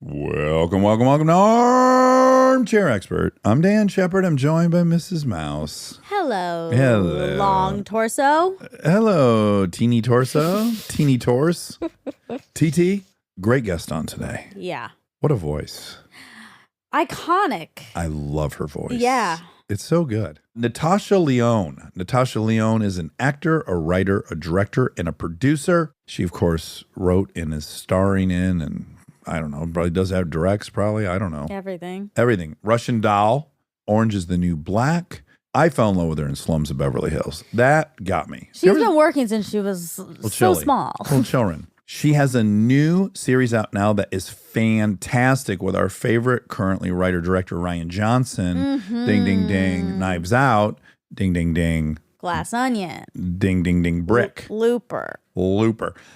Welcome to Armchair Expert. I'm Dan Shepard. I'm joined by Mrs. Mouse. Hello. Hello. Long torso. Hello, teeny torso. Teeny torse. TT, great guest on today. Yeah. What a voice. Iconic. I love her voice. Yeah. It's so good. Natasha Lyonne. Natasha Lyonne is an actor, a writer, a director, and a producer. She, of course, wrote and is starring in, and I don't know, probably does have directs, probably. I don't know. Everything. Russian Doll, Orange is the New Black. I fell in love with her in Slums of Beverly Hills. That got me. She's been working since she was so small. Little children. She has a new series out now that is fantastic with our favorite currently writer-director Rian Johnson. Mm-hmm. Ding, ding, ding. Knives Out. Ding, ding, ding. Glass Onion. Ding, ding, ding. Brick. Looper.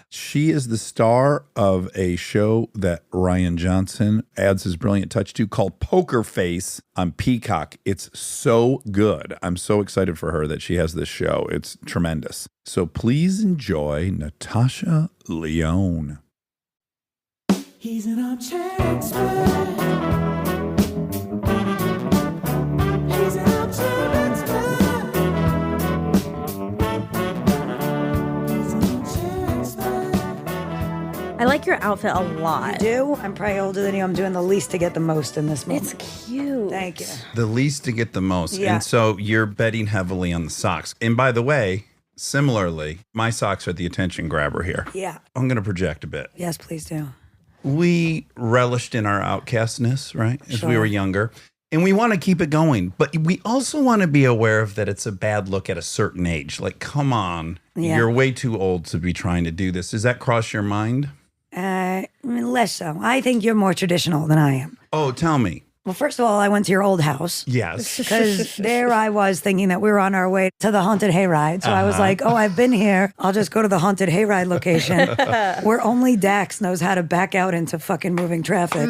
She is the star of a show that Rian Johnson adds his brilliant touch to called Poker Face on Peacock. It's so good. I'm so excited for her that she has this show. It's tremendous. So please enjoy Natasha Lyonne. He's an armchair expert. He's an armchair expert. He's an armchair expert. I like your outfit a lot. You do? I'm probably older than you. I'm doing the least to get the most in this moment. It's cute. Thank you. The least to get the most. Yeah. And so you're betting heavily on the socks. And by the way, similarly, my socks are the attention grabber here. Yeah. I'm going to project a bit. Yes, please do. We relished in our outcastness, right? As we Sure. were younger. And we want to keep it going. But we also want to be aware of that it's a bad look at a certain age. Like, come on. Yeah. You're way too old to be trying to do this. Does that cross your mind? Less so. I think you're more traditional than I am. Oh, tell me. Well, first of all, I went to your old house. Yes. Because there I was thinking that we were on our way to the haunted hayride. So I was like, oh, I've been here. I'll just go to the haunted hayride location where only Dax knows how to back out into fucking moving traffic.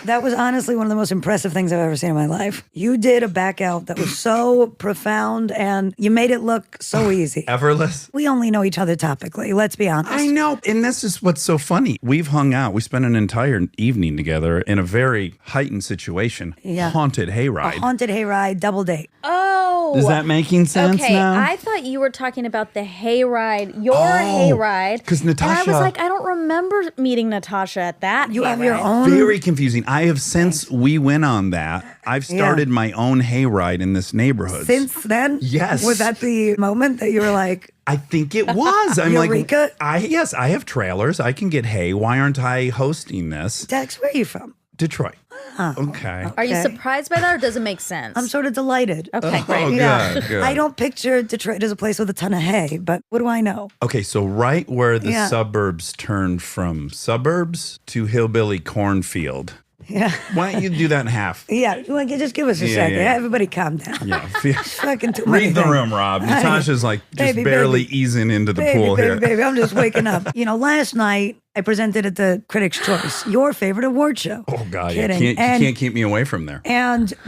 That was honestly one of the most impressive things I've ever seen in my life. You did a back out that was so profound and you made it look so easy. Effortless. We only know each other topically, let's be honest. I know. And this is what's so funny. We've hung out. We spent an entire evening together in a very heightened situation. Yeah. Haunted A hayride. haunted hayride, double date. Oh. Is that making sense okay, now? I thought you were talking about the hayride, your hayride. 'cause Natasha- And I was like, I don't remember meeting Natasha at that. You have your hayride. own. Very confusing. I have, since we went on that, I've started my own hayride in this neighborhood. Since then? Yes. Was that the moment that you were like, I think it was. I'm Eureka? like, yes, I have trailers. I can get hay. Why aren't I hosting this? Dax, where are you from? Detroit. Okay. Are you Okay. surprised by that or does it make sense? I'm sort of delighted. Okay, great. Oh, Yeah. good, good. I don't picture Detroit as a place with a ton of hay, but what do I know? Okay, so right where the Yeah. suburbs turn from suburbs to hillbilly cornfield. Yeah. Why don't you do that in half? Yeah. You want to just give us a Yeah, second. yeah. Everybody calm down. Yeah. Fucking too many Read the things. room, Rob. Natasha's like just Baby, barely baby. easing into the Baby, pool baby, here. baby, I'm just waking up. You know, last night I presented at the Critics' Choice, your favorite award show. Oh God, you Kidding. can't keep me away from there.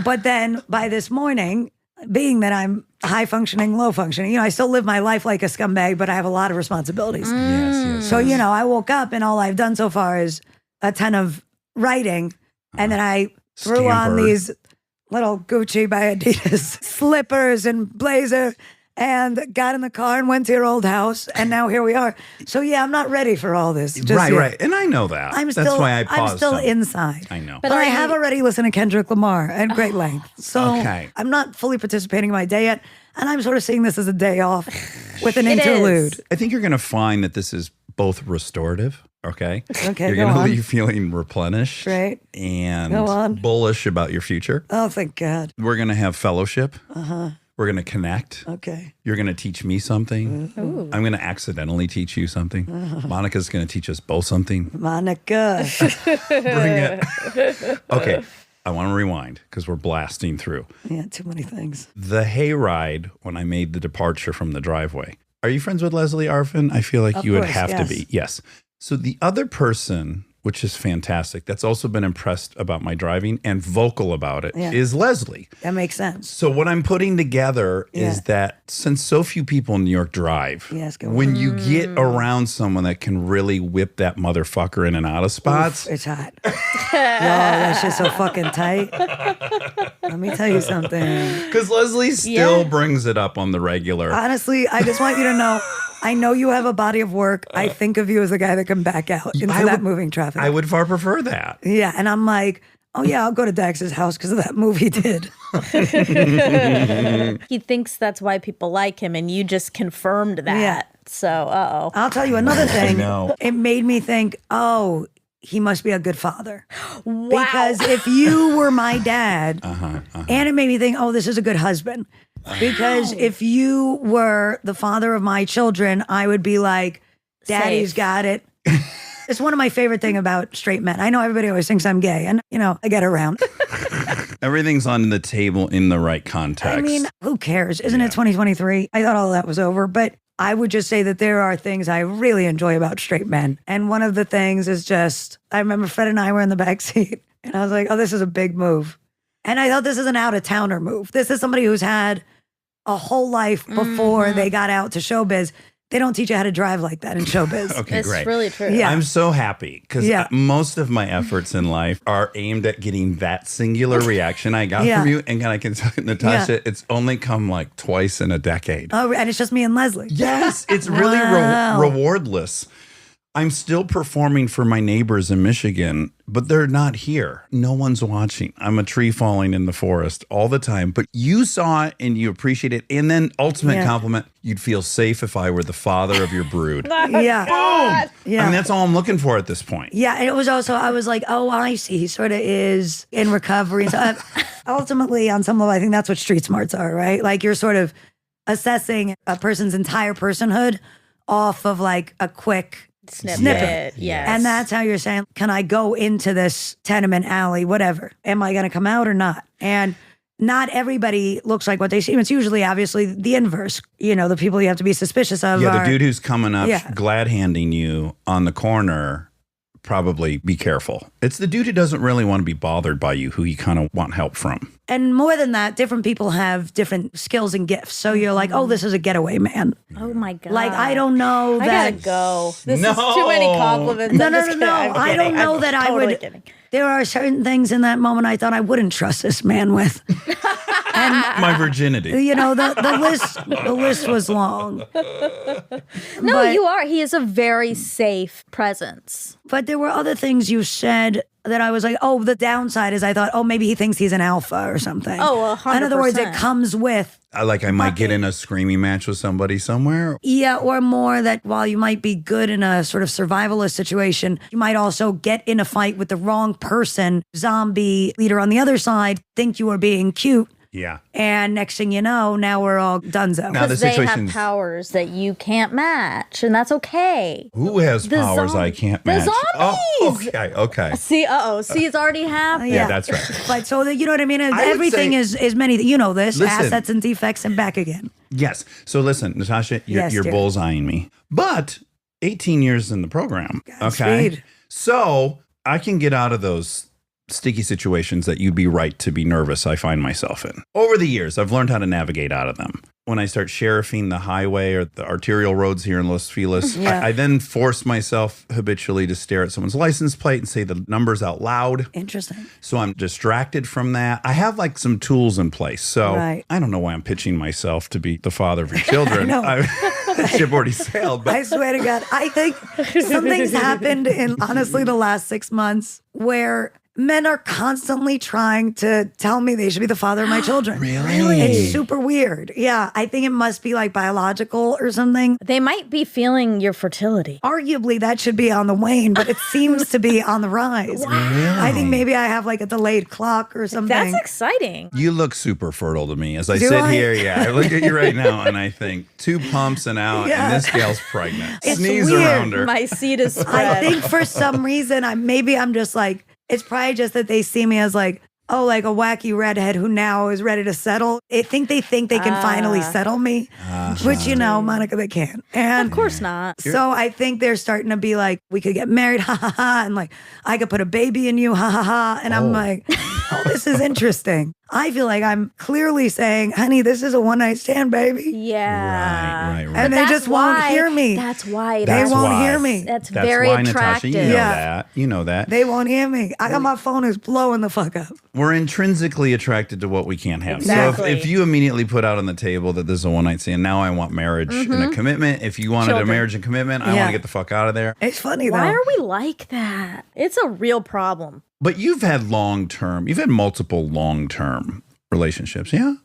But then by this morning, being that I'm high functioning, low functioning, you know, I still live my life like a scumbag, but I have a lot of responsibilities. Yes. So, you know, I woke up and all I've done so far is a ton of writing. And then I threw on Scampered. these little Gucci by Adidas slippers and blazer and got in the car and went to your old house. And now here we are. So, yeah, I'm not ready for all this. just Right, yet. right. And I know that. I'm That's still, why I paused. I'm still some. inside. I know. But are I you- have already listened to Kendrick Lamar at great length. So Okay. I'm not fully participating in my day yet. And I'm sort of seeing this as a day off with an It is. interlude. I think you're going to find that this is both restorative. Okay. Okay, You're go going to on. leave feeling replenished. Right. And Go on. bullish about your future. Oh, thank God. We're going to have fellowship. We're going to connect. Okay. You're going to teach me something. I'm going to accidentally teach you something. Monica's going to teach us both something. Monica. Bring it. Okay. I want to rewind because we're blasting through. Yeah, too many things. The hayride when I made the departure from the driveway. Are you friends with Leslie Arfin? I feel like Of you would course, have yes. to be. Yes. So the other person which is fantastic. That's also been impressed about my driving and vocal about it, Yeah. is Leslie. That makes sense. So what I'm putting together is that since so few people in New York drive, Yes, go when you get around someone that can really whip that motherfucker in and out of spots, It's hot. Yo, that shit's so fucking tight. Let me tell you something. because Leslie still brings it up on the regular. Honestly, I just want you to know, I know you have a body of work. I think of you as a guy that can back out into that moving traffic. I would far prefer that. Yeah, and I'm like, oh yeah, I'll go to Dax's house because of that move he did. He thinks that's why people like him, and you just confirmed that. Yeah. So, uh-oh. I'll tell you another thing. know. It made me think, oh, he must be a good father. Wow. Because if you were my dad, and it made me think, oh, this is a good husband. Because if you were the father of my children, I would be like, Daddy's Safe. got it. It's one of my favorite thing about straight men. I know everybody always thinks I'm gay, and I get around. Everything's on the table in the right context. I mean, who cares? Isn't it 2023? I thought all that was over, but I would just say that there are things I really enjoy about straight men. And one of the things is just, I remember Fred and I were in the back seat, and I was like, oh, this is a big move. And I thought this is an out-of-towner move. This is somebody who's had a whole life before they got out to showbiz. They don't teach you how to drive like that in showbiz. okay, It's great. really true. Yeah. I'm so happy because Yeah. most of my efforts in life are aimed at getting that singular reaction I got Yeah. from you. And I can tell you, Natasha, it's only come like twice in a decade. Oh, and it's just me and Leslie. Yes, it's really Wow. rewardless. I'm still performing for my neighbors in Michigan, but they're not here. No one's watching. I'm a tree falling in the forest all the time. But you saw it and you appreciate it. And then ultimate Yeah. compliment, you'd feel safe if I were the father of your brood. Yeah. Boom! Yeah. I mean, that's all I'm looking for at this point. Yeah, and it was also, I was like, oh, I see. He sort of is in recovery. So ultimately, on some level, I think that's what street smarts are, right? Like you're sort of assessing a person's entire personhood off of like a quick Snippet. Yes. And that's how you're saying, can I go into this tenement alley, whatever? Am I going to come out or not? And not everybody looks like what they seem. It's usually obviously the inverse. The people you have to be suspicious of Yeah, are, the dude who's coming up, Yeah. glad handing you on the corner, probably be careful. It's the dude who doesn't really want to be bothered by you, who you kind of want help from. and more than that, different people have different skills and gifts. So you're like, oh, this is a getaway man. Oh, my God. Like, I don't know I that. gotta go. This No. is too many compliments. No, I'm no, just no, kidding. no. I'm I don't kidding. know I'm that I totally would. kidding. There are certain things in that moment I thought I wouldn't trust this man with. My virginity. The list was long. No, But- you are. He is a very safe presence. But there were other things you said that I was like, oh, the downside is I thought, oh, maybe he thinks he's an alpha or something. Oh, 100%. In other words, it comes with, I might get in a screaming match with somebody somewhere. yeah, or more that while you might be good in a sort of survivalist situation, you might also get in a fight with the wrong person, zombie leader on the other side, think you are being cute. Yeah. And next thing you know, now we're all donezo. Now the Because they have situation's powers that you can't match, and that's okay. who has The powers I zomb- can't the match? Oh, zombies! okay. See, see, it's already happened. Yeah, that's right. But so that, you know what I mean? would Everything say- is many, you know this, Listen. assets and defects and back again. Yes. So listen, Natasha, Yes, you're dear. bullseyeing me. But 18 years in the program. Okay. Godspeed. So I can get out of those sticky situations that you'd be right to be nervous I find myself in. Over the years, I've learned how to navigate out of them. When I start sheriffing the highway or the arterial roads here in Los Feliz, Yeah. I then force myself habitually to stare at someone's license plate and say the numbers out loud. Interesting. So I'm distracted from that. I have like some tools in place. So Right. I don't know why I'm pitching myself to be the father of your children. know. That ship already sailed. But I swear to God, I think something's happened in honestly the last 6 months where men are constantly trying to tell me they should be the father of my children. Really? It's super weird. Yeah, I think it must be like biological or something. They might be feeling your fertility. Arguably, that should be on the wane, but it seems to be on the rise. I think maybe I have like a delayed clock or something. That's exciting. you look super fertile to me. As I Do sit I? here, yeah, I look at you right now and I think 2 pumps and out, Yeah. and this gal's pregnant. It's Sneeze weird. around her. My seed is spread. I think for some reason, I'm just like, it's probably just that they see me as like oh, like a wacky redhead who now is ready to settle. They think they can finally settle me, which, Monica, they can't. And Of course not. so I think they're starting to be like, we could get married, ha ha ha, and like, I could put a baby in you, ha ha ha. And I'm like, oh, this is interesting. I feel like I'm clearly saying, honey, this is a one-night stand, baby. Yeah. Right. And they That's just won't why- hear me. That's why. They That's won't why. hear me. That's That's very why, attractive. Natasha, you know Yeah. that. You know that. They won't hear me. I got my phone is blowing the fuck up. We're intrinsically attracted to what we can't have. Exactly. So if you immediately put out on the table that this is a one-night stand, now I want marriage and a commitment. If you wanted Children. a marriage and commitment, I want Yeah. to get the fuck out of there. It's funny though. Why are we like that? It's a real problem. But you've had multiple long-term relationships, yeah?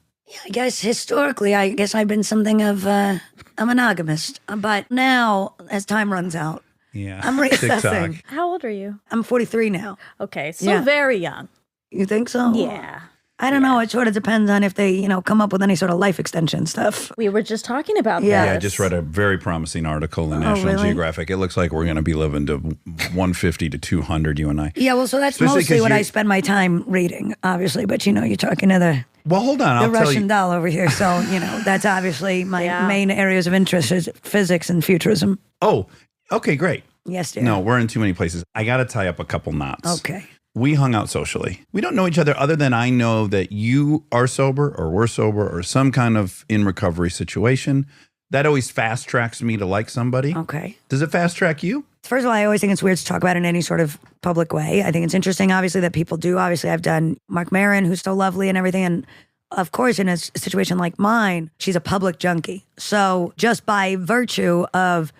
I guess historically, I've been something of a monogamist. But now, as time runs out, Yeah. I'm reassessing. TikTok. How old are you? I'm 43 now. Okay, so Yeah. very young. You think so? Yeah. I don't know. It sort of depends on if they, come up with any sort of life extension stuff. We were just talking about Yeah. Yeah, I this. just read a very promising article in National really? Geographic. It looks like we're going to be living to 150 to 200, you and I. Yeah, well, so that's Especially mostly 'cause what I you- spend my time reading, obviously. But, you're talking to the Well, hold on. I'll tell Russian you. doll over here. So, that's obviously my Yeah. main areas of interest is physics and futurism. Oh, okay, great. Yes, dear. No, we're in too many places. I got to tie up a couple knots. Okay. We hung out socially. We don't know each other other than I know that you are sober or we're sober or some kind of in recovery situation. That always fast tracks me to like somebody. Okay. Does it fast track you? First of all, I always think it's weird to talk about in any sort of public way. I think it's interesting, obviously, that people do. Obviously, I've done Mark Maron, who's so lovely and everything. And of course, in a situation like mine, she's a public junkie. So just by virtue of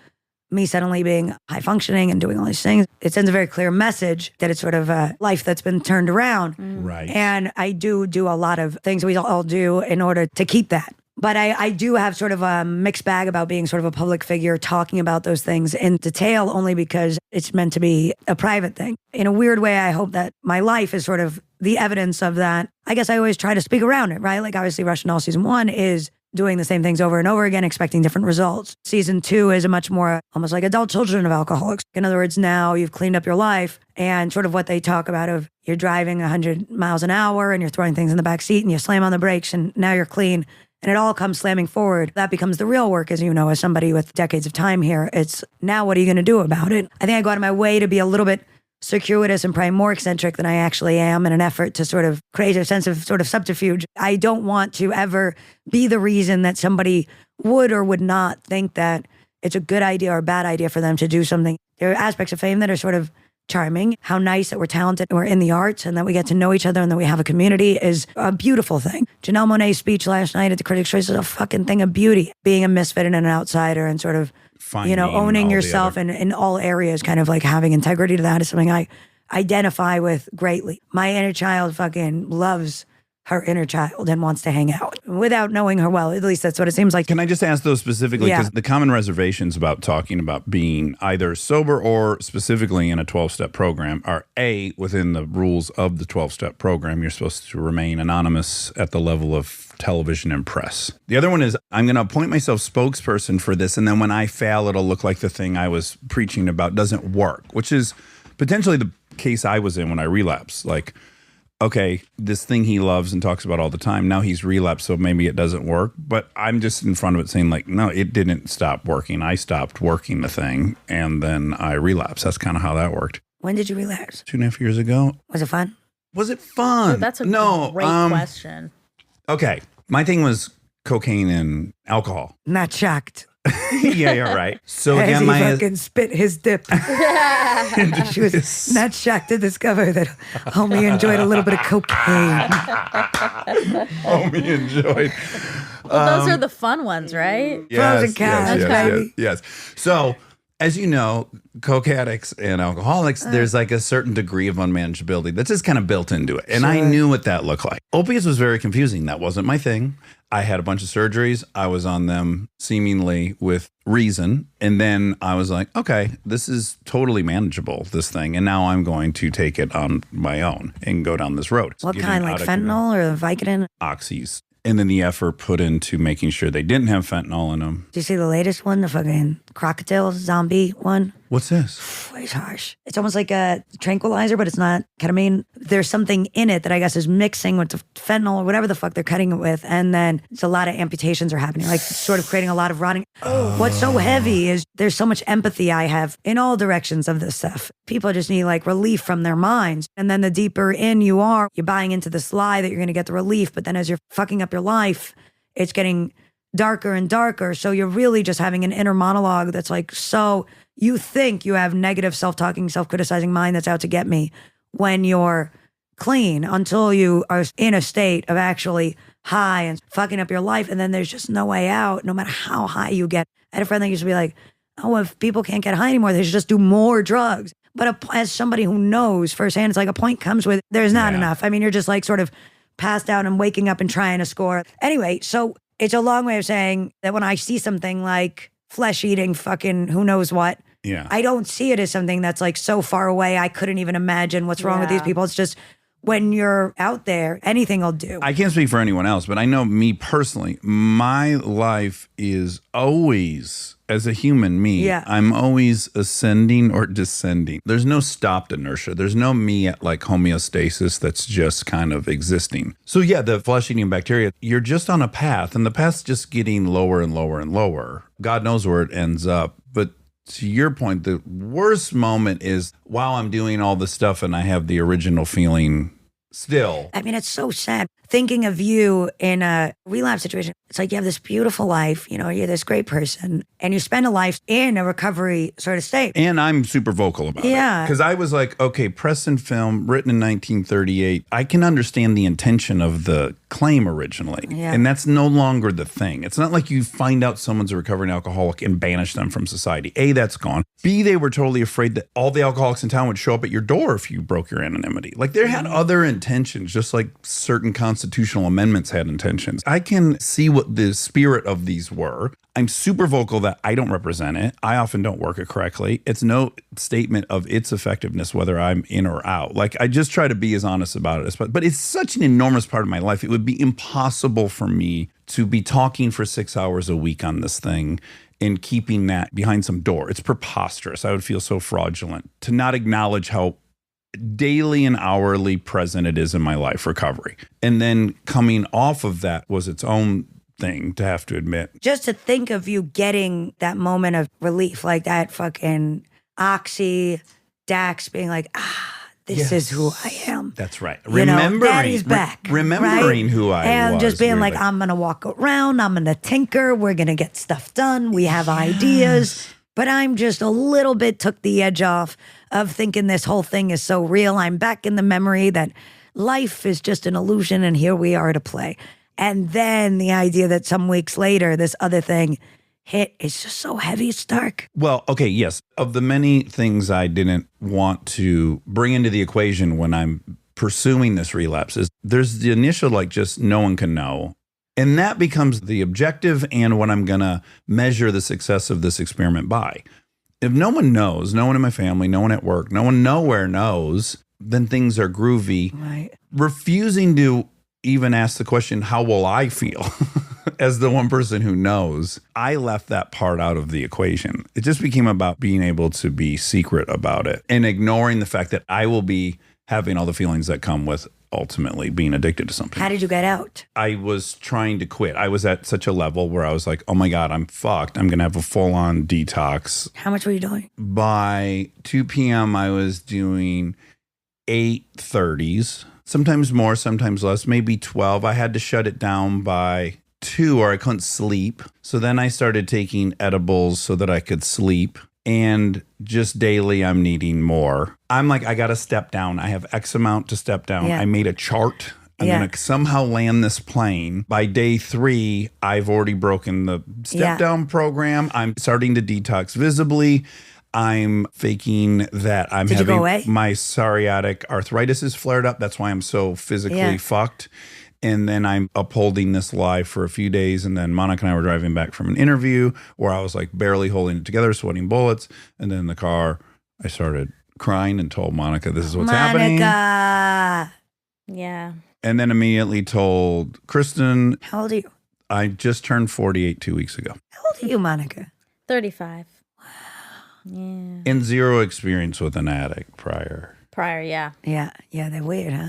me suddenly being high functioning and doing all these things, it sends a very clear message that it's sort of a life that's been turned around. Right. And I do a lot of things we all do in order to keep that. But I do have sort of a mixed bag about being sort of a public figure, talking about those things in detail, only because it's meant to be a private thing. In a weird way, I hope that my life is sort of the evidence of that. I guess I always try to speak around it, right? Like obviously Russian Doll season 1 is doing the same things over and over again, expecting different results. Season 2 is a much more almost like adult children of alcoholics. In other words, now you've cleaned up your life and sort of what they talk about of you're driving 100 miles an hour and you're throwing things in the back seat and you slam on the brakes and now you're clean. And it all comes slamming forward. That becomes the real work, as you know, as somebody with decades of time here. It's now what are you going to do about it? I think I go out of my way to be a little bit circuitous and probably more eccentric than I actually am in an effort to sort of create a sense of sort of subterfuge. I don't want to ever be the reason that somebody would or would not think that it's a good idea or a bad idea for them to do something. There are aspects of fame that are sort of charming. How nice that we're talented and we're in the arts and that we get to know each other and that we have a community is a beautiful thing. Janelle Monáe's speech last night at the Critics' Choice is a fucking thing of beauty. Being a misfit and an outsider and sort of, Finding owning all the yourself other- in all areas, kind of like having integrity to that is something I identify with greatly. My inner child fucking loves her inner child and wants to hang out without knowing her well. At least that's what it seems like. Can I just ask those specifically? Yeah. Because the common reservations about talking about being either sober or specifically in a 12-step program are A, within the rules of the 12-step program, you're supposed to remain anonymous at the level of television and press. The other one is I'm going to appoint myself spokesperson for this, and then when I fail, it'll look like the thing I was preaching about doesn't work, which is potentially the case I was in when I relapsed. Like, okay, this thing he loves and talks about all the time, now he's relapsed, so maybe it doesn't work. But I'm just in front of it saying like, no, it didn't stop working. I stopped working the thing and then I relapsed. That's kind of how that worked. When did you relapse? 2.5 years ago. Was it fun? Was it fun? That's a no, great question. Okay, my thing was cocaine and alcohol. Not shocked. Yeah, you're right. So As again, he my fucking spit his dip. She was not shocked to discover that homie enjoyed a little bit of cocaine. homie enjoyed. Well, those are the fun ones, right? Frozen cows, baby. yes. So, as you know, coke addicts and alcoholics, there's like a certain degree of unmanageability that's just kind of built into it. And I knew what that looked like. Opiates was very confusing. That wasn't my thing. I had a bunch of surgeries. I was on them seemingly with reason. And then I was like, okay, this is totally manageable, this thing. And now I'm going to take it on my own and go down this road. What Getting kind, like out of fentanyl or Vicodin? oxys. And then the effort put into making sure they didn't have fentanyl in them. Did you see the latest one, the fucking crocodile zombie one? What's this? It's harsh. It's almost like a tranquilizer, but it's not ketamine. There's something in it that I guess is mixing with the fentanyl or whatever the fuck they're cutting it with. And then it's a lot of amputations are happening, like sort of creating a lot of rotting. What's so heavy is there's so much empathy I have in all directions of this stuff. People just need like relief from their minds. And then the deeper in you are, you're buying into this lie that you're going to get the relief. But then as you're fucking up your life, it's getting darker and darker. So you're really just having an inner monologue that's like, so you think you have negative self-talking, self-criticizing mind that's out to get me when you're clean until you are in a state of actually high and fucking up your life. And then there's just no way out, no matter how high you get. I had a friend that used to be like, oh, if people can't get high anymore, they should just do more drugs. But as somebody who knows firsthand, it's like a point comes with, there's not enough. I mean, you're just like sort of passed out and waking up and trying to score. Anyway, so it's a long way of saying that when I see something like flesh eating fucking who knows what, I don't see it as something that's like so far away. I couldn't even imagine what's wrong with these people. It's just when you're out there, anything will do. I can't speak for anyone else, but I know me personally, my life is always, as a human I'm always ascending or descending. There's no stopped inertia. There's no me at like homeostasis that's just kind of existing. So yeah, the flesh-eating bacteria, you're just on a path, and the path's just getting lower and lower and lower. God knows where it ends up. But to your point, the worst moment is while I'm doing all this stuff and I have the original feeling still. I mean, it's so sad. Thinking of you in a relapse situation, it's like you have this beautiful life, you know, you're this great person, and you spend a life in a recovery sort of state. And I'm super vocal about it. Because I was like, okay, press and film, written in 1938. I can understand the intention of the claim originally. And that's no longer the thing. It's not like you find out someone's a recovering alcoholic and banish them from society. A, that's gone. B, they were totally afraid that all the alcoholics in town would show up at your door if you broke your anonymity. Like they had other intentions, just like certain constitutional amendments had intentions. I can see what the spirit of these were. I'm super vocal that I don't represent it. I often don't work it correctly. It's no statement of its effectiveness, whether I'm in or out. Like I just try to be as honest about it as possible. But it's such an enormous part of my life. It would be impossible for me to be talking for 6 hours a week on this thing and keeping that behind some door. It's preposterous. I would feel so fraudulent to not acknowledge how daily and hourly present it is in my life recovery. And then coming off of that was its own thing to have to admit. Just to think of you getting that moment of relief, like that fucking Oxy, Dax being like, this is who I am. That's right. Remembering, Daddy's back. Remembering who I was. And just being like, I'm going to walk around. I'm going to tinker. We're going to get stuff done. We have ideas. But I'm just a little bit took the edge off of thinking this whole thing is so real. I'm back in the memory that life is just an illusion and here we are to play. And then the idea that some weeks later, this other thing hit is just so heavy, it's dark. Well, okay, yes. Of the many things I didn't want to bring into the equation when I'm pursuing this relapse is there's the initial, like, just no one can know. And that becomes the objective and what I'm going to measure the success of this experiment by. If no one knows, no one in my family, no one at work, no one nowhere knows, then things are groovy. Right. Refusing to even ask the question, how will I feel? As the one person who knows, I left that part out of the equation. It just became about being able to be secret about it and ignoring the fact that I will be having all the feelings that come with ultimately being addicted to something. How did you get out? I was trying to quit. I was at such a level where I was like, oh my God, I'm fucked. I'm going to have a full-on detox. How much were you doing? By 2 p.m., I was doing 8:30s, sometimes more, sometimes less, maybe 12. I had to shut it down by 2 or I couldn't sleep. So then I started taking edibles so that I could sleep. And just daily, I'm needing more. I'm like, I got to step down. I have X amount to step down. Yeah. I made a chart. I'm going to somehow land this plane. By day 3, I've already broken the step down program. I'm starting to detox visibly. I'm faking that I'm having my psoriatic arthritis is flared up. That's why I'm so physically fucked. And then I'm upholding this lie for a few days. And then Monica and I were driving back from an interview where I was like barely holding it together, sweating bullets. And then in the car, I started crying and told Monica, this is what's happening. Yeah. And then immediately told Kristen. How old are you? I just turned 48 2 weeks ago. How old are you, Monica? 35. And zero experience with an addict prior. Prior, yeah. Yeah, they're weird, huh?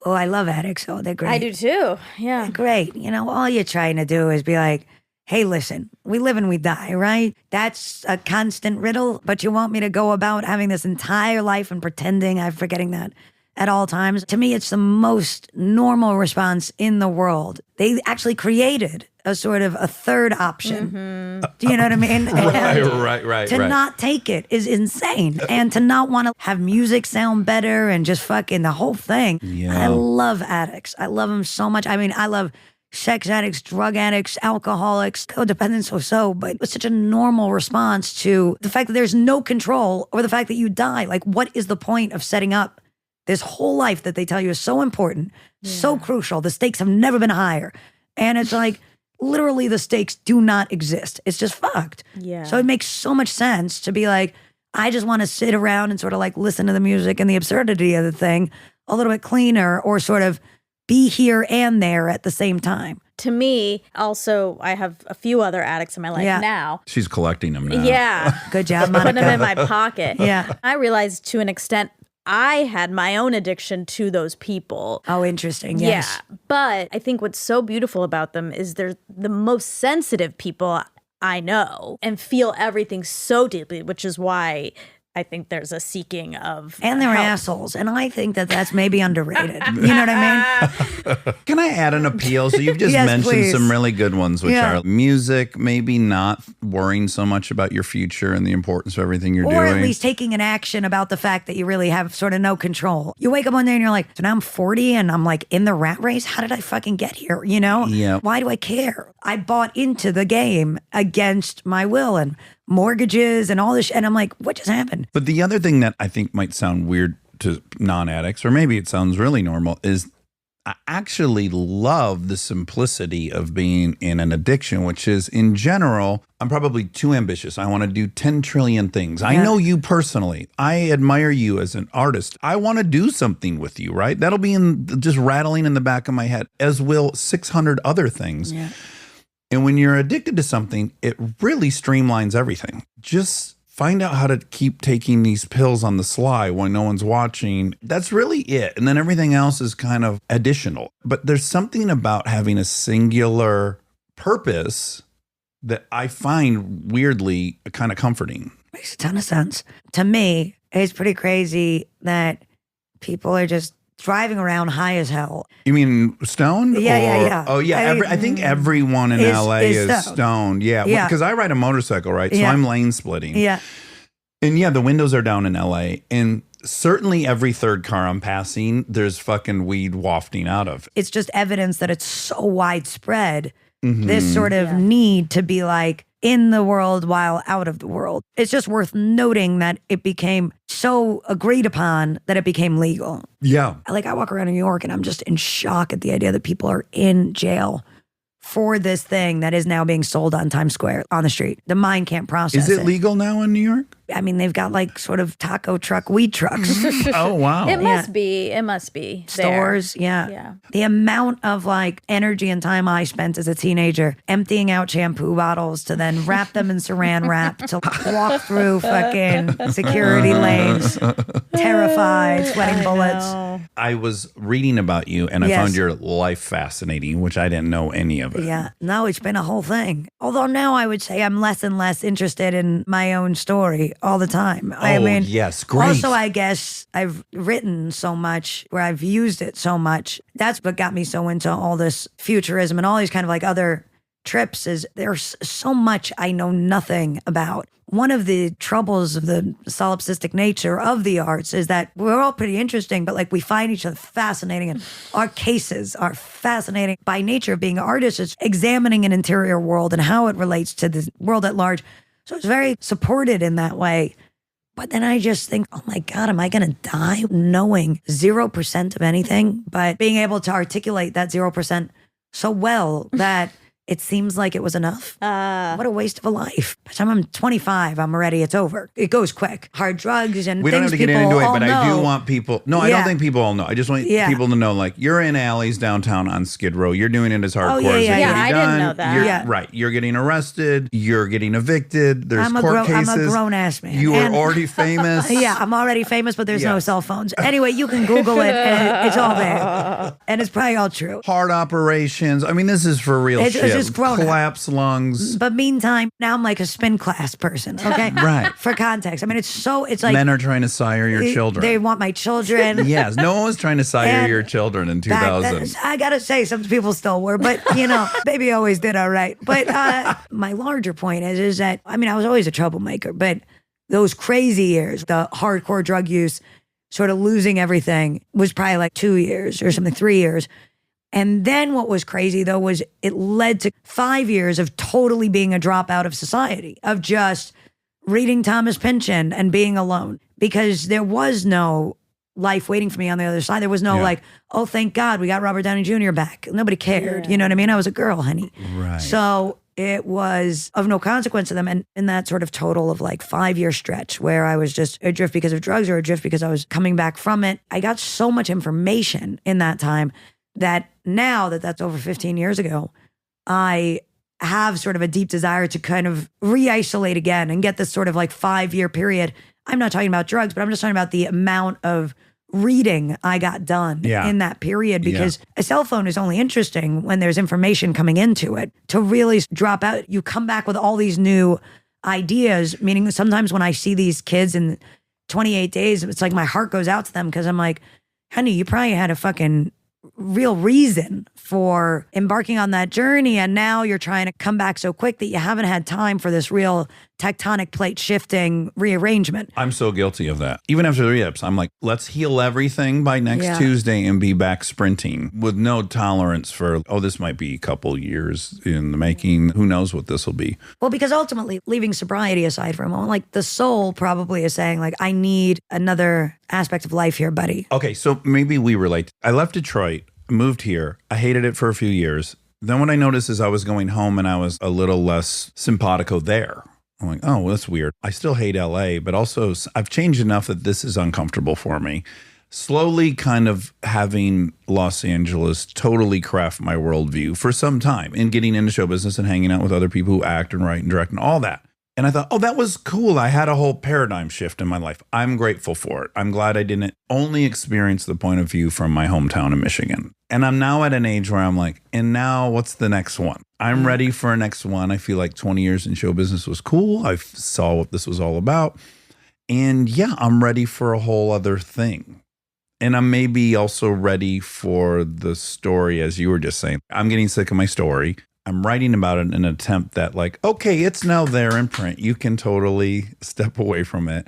Oh, I love addicts. Oh, they're great. I do too. Yeah. They're great. You know, all you're trying to do is be like, hey, listen, we live and we die, right? That's a constant riddle, but you want me to go about having this entire life and pretending I'm forgetting that at all times? To me, it's the most normal response in the world. They actually created a sort of a third option. Do you know what I mean? Right. To not take it is insane. And to not want to have music sound better and just fucking the whole thing. Yeah. I love addicts. I love them so much. I mean, I love sex addicts, drug addicts, alcoholics, codependents or so, but it's such a normal response to the fact that there's no control or the fact that you die. Like, what is the point of setting up this whole life that they tell you is so important, so crucial? The stakes have never been higher. And it's like, literally the stakes do not exist. It's just fucked. Yeah. So it makes so much sense to be like, I just want to sit around and sort of like listen to the music and the absurdity of the thing a little bit cleaner, or sort of be here and there at the same time. To me, also, I have a few other addicts in my life now. She's collecting them now. Yeah. Good job, Putting them Monica. in my pocket. Yeah. I realized to an extent I had my own addiction to those people. Oh, interesting. Yes. Yeah. But I think what's so beautiful about them is they're the most sensitive people I know and feel everything so deeply, which is why I think there's a seeking of And they're help. assholes. And I think that that's maybe underrated. You know what I mean? Can I add an appeal? So you've just Yes, mentioned please. some really good ones, which Yeah. are music, maybe not worrying so much about your future and the importance of everything you're Or doing. at least taking an action about the fact that you really have sort of no control. You wake up one day and you're like, so now I'm 40 and I'm like in the rat race. How did I fucking get here? You know? Yeah. Why do I care? I bought into the game against my will and mortgages and all this. And I'm like, what just happened? But the other thing that I think might sound weird to non-addicts, or maybe it sounds really normal, is I actually love the simplicity of being in an addiction, which is, in general, I'm probably too ambitious. I want to do 10 trillion things. I know you personally. I admire you as an artist. I want to do something with you, right? That'll be just rattling in the back of my head, as will 600 other things. Yeah. And when you're addicted to something, it really streamlines everything. Just find out how to keep taking these pills on the sly when no one's watching. That's really it. And then everything else is kind of additional. But there's something about having a singular purpose that I find weirdly kind of comforting. Makes a ton of sense. To me, it's pretty crazy that people are just driving around high as hell. You mean stoned? Yeah. Oh, yeah. I think everyone in Is LA is stoned. stoned. Yeah. Yeah. Because I ride a motorcycle, right? So Yeah. I'm lane splitting. Yeah. And yeah, the windows are down in LA. And certainly every third car I'm passing, there's fucking weed wafting out of. It's just evidence that it's so widespread, Mhm. this sort of need to be like in the world while out of the world. It's just worth noting that it became so agreed upon that it became legal. Yeah. Like, I walk around New York and I'm just in shock at the idea that people are in jail for this thing that is now being sold on Times Square on the street. The mind can't process Is it legal now in New York? I mean, they've got like sort of taco truck weed trucks. Oh, wow. It must be. It must be. there. Stores, yeah. Yeah. The amount of like energy and time I spent as a teenager emptying out shampoo bottles to then wrap them in saran wrap to walk through fucking security lanes, terrified, sweating bullets. No. I was reading about you and I Yes. found your life fascinating, which I didn't know any of it. Yeah, no, it's been a whole thing. Although now I would say I'm less and less interested in my own story all the time. I Oh, mean, yes, great. Also, I guess I've written so much where I've used it so much. That's what got me so into all this futurism and all these kind of like other trips is there's so much I know nothing about. One of the troubles of the solipsistic nature of the arts is that we're all pretty interesting, but like we find each other fascinating and our cases are fascinating. By nature of being artists, it's examining an interior world and how it relates to the world at large. So it's very supported in that way. But then I just think, oh my God, am I going to die knowing 0% of anything, but being able to articulate that 0% so well that it seems like it was enough. What a waste of a life. By the time I'm 25, I'm ready. It's over. It goes quick. Hard drugs and We don't have things to get people into it, all but I do know. want people. No, I Yeah. don't think people all know. I just want Yeah. people to know, like, you're in alleys downtown on Skid Row. You're doing it as hardcore yeah, as yeah, it yeah. can be I didn't done. know that. You're, Yeah. Right. You're getting arrested. You're getting evicted. There's court cases. I'm a grown-ass man. You are And- already famous. Yeah, I'm already famous, but there's no Yes. cell phones. Anyway, you can Google it, and it's all there. And it's probably all true. Heart operations. I mean, this is for real It's shit. just grown up. Collapsed lungs. But meantime, now I'm like a spin class person, okay? Right. For context. I mean, it's like Men are trying to sire your children. They want my children. Yes, no one was trying to sire And your children in Back 2000. then, I gotta say, some people still were, but baby always did all right. But my larger point is that I mean, I was always a troublemaker, but those crazy years, the hardcore drug use, sort of losing everything, was probably like 2 years or something, 3 years. And then what was crazy though was it led to 5 years of totally being a dropout of society, of just reading Thomas Pynchon and being alone, because there was no life waiting for me on the other side. There was no Yeah. like, oh, thank God we got Robert Downey Jr. back. Nobody cared. You know what I mean? I was a girl, honey. Right. So it was of no consequence to them. And in that sort of total of like 5-year stretch where I was just adrift because of drugs or adrift because I was coming back from it, I got so much information in that time that now that that's over 15 years ago, I have sort of a deep desire to kind of re-isolate again and get this sort of like 5-year period. I'm not talking about drugs, but I'm just talking about the amount of reading I got done in that period, because a cell phone is only interesting when there's information coming into it. To really drop out, you come back with all these new ideas, meaning sometimes when I see these kids in 28 days, it's like my heart goes out to them because I'm like, honey, you probably had a fucking real reason for embarking on that journey, and now you're trying to come back so quick that you haven't had time for this real tectonic plate shifting rearrangement. I'm so guilty of that. Even after the re-ups, I'm like, let's heal everything by next Tuesday and be back sprinting with no tolerance for, oh, this might be a couple years in the making. Who knows what this will be? Well, because ultimately, leaving sobriety aside for a moment, like the soul probably is saying, like, I need another aspect of life here, buddy. Okay, so maybe we relate. I left Detroit, moved here. I hated it for a few years. Then what I noticed is I was going home and I was a little less simpatico there. I'm like, oh, well, that's weird. I still hate LA, but also I've changed enough that this is uncomfortable for me. Slowly kind of having Los Angeles totally craft my worldview for some time and getting into show business and hanging out with other people who act and write and direct and all that. And I thought, oh, that was cool. I had a whole paradigm shift in my life. I'm grateful for it. I'm glad I didn't only experience the point of view from my hometown in Michigan. And I'm now at an age where I'm like, and now what's the next one? I'm ready for a next one. I feel like 20 years in show business was cool. I saw what this was all about. And yeah, I'm ready for a whole other thing. And I'm maybe also ready for the story, as you were just saying. I'm getting sick of my story. I'm writing about it in an attempt that, like, okay, it's now there in print. You can totally step away from it.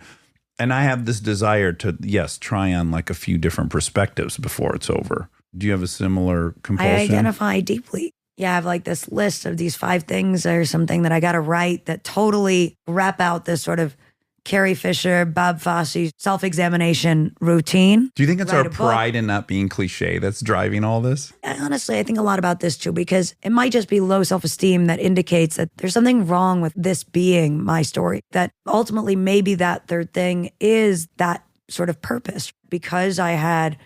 And I have this desire to, yes, try on like a few different perspectives before it's over. Do you have a similar compulsion? I identify deeply. Yeah, I have like this list of these 5 things or something that I got to write that totally wrap out this sort of Carrie Fisher, Bob Fosse self-examination routine. Do you think it's Write our a book. pride in not being cliche that's driving all this? Honestly, I think a lot about this too, because it might just be low self-esteem that indicates that there's something wrong with this being my story, that ultimately maybe that third thing is that sort of purpose. Because I had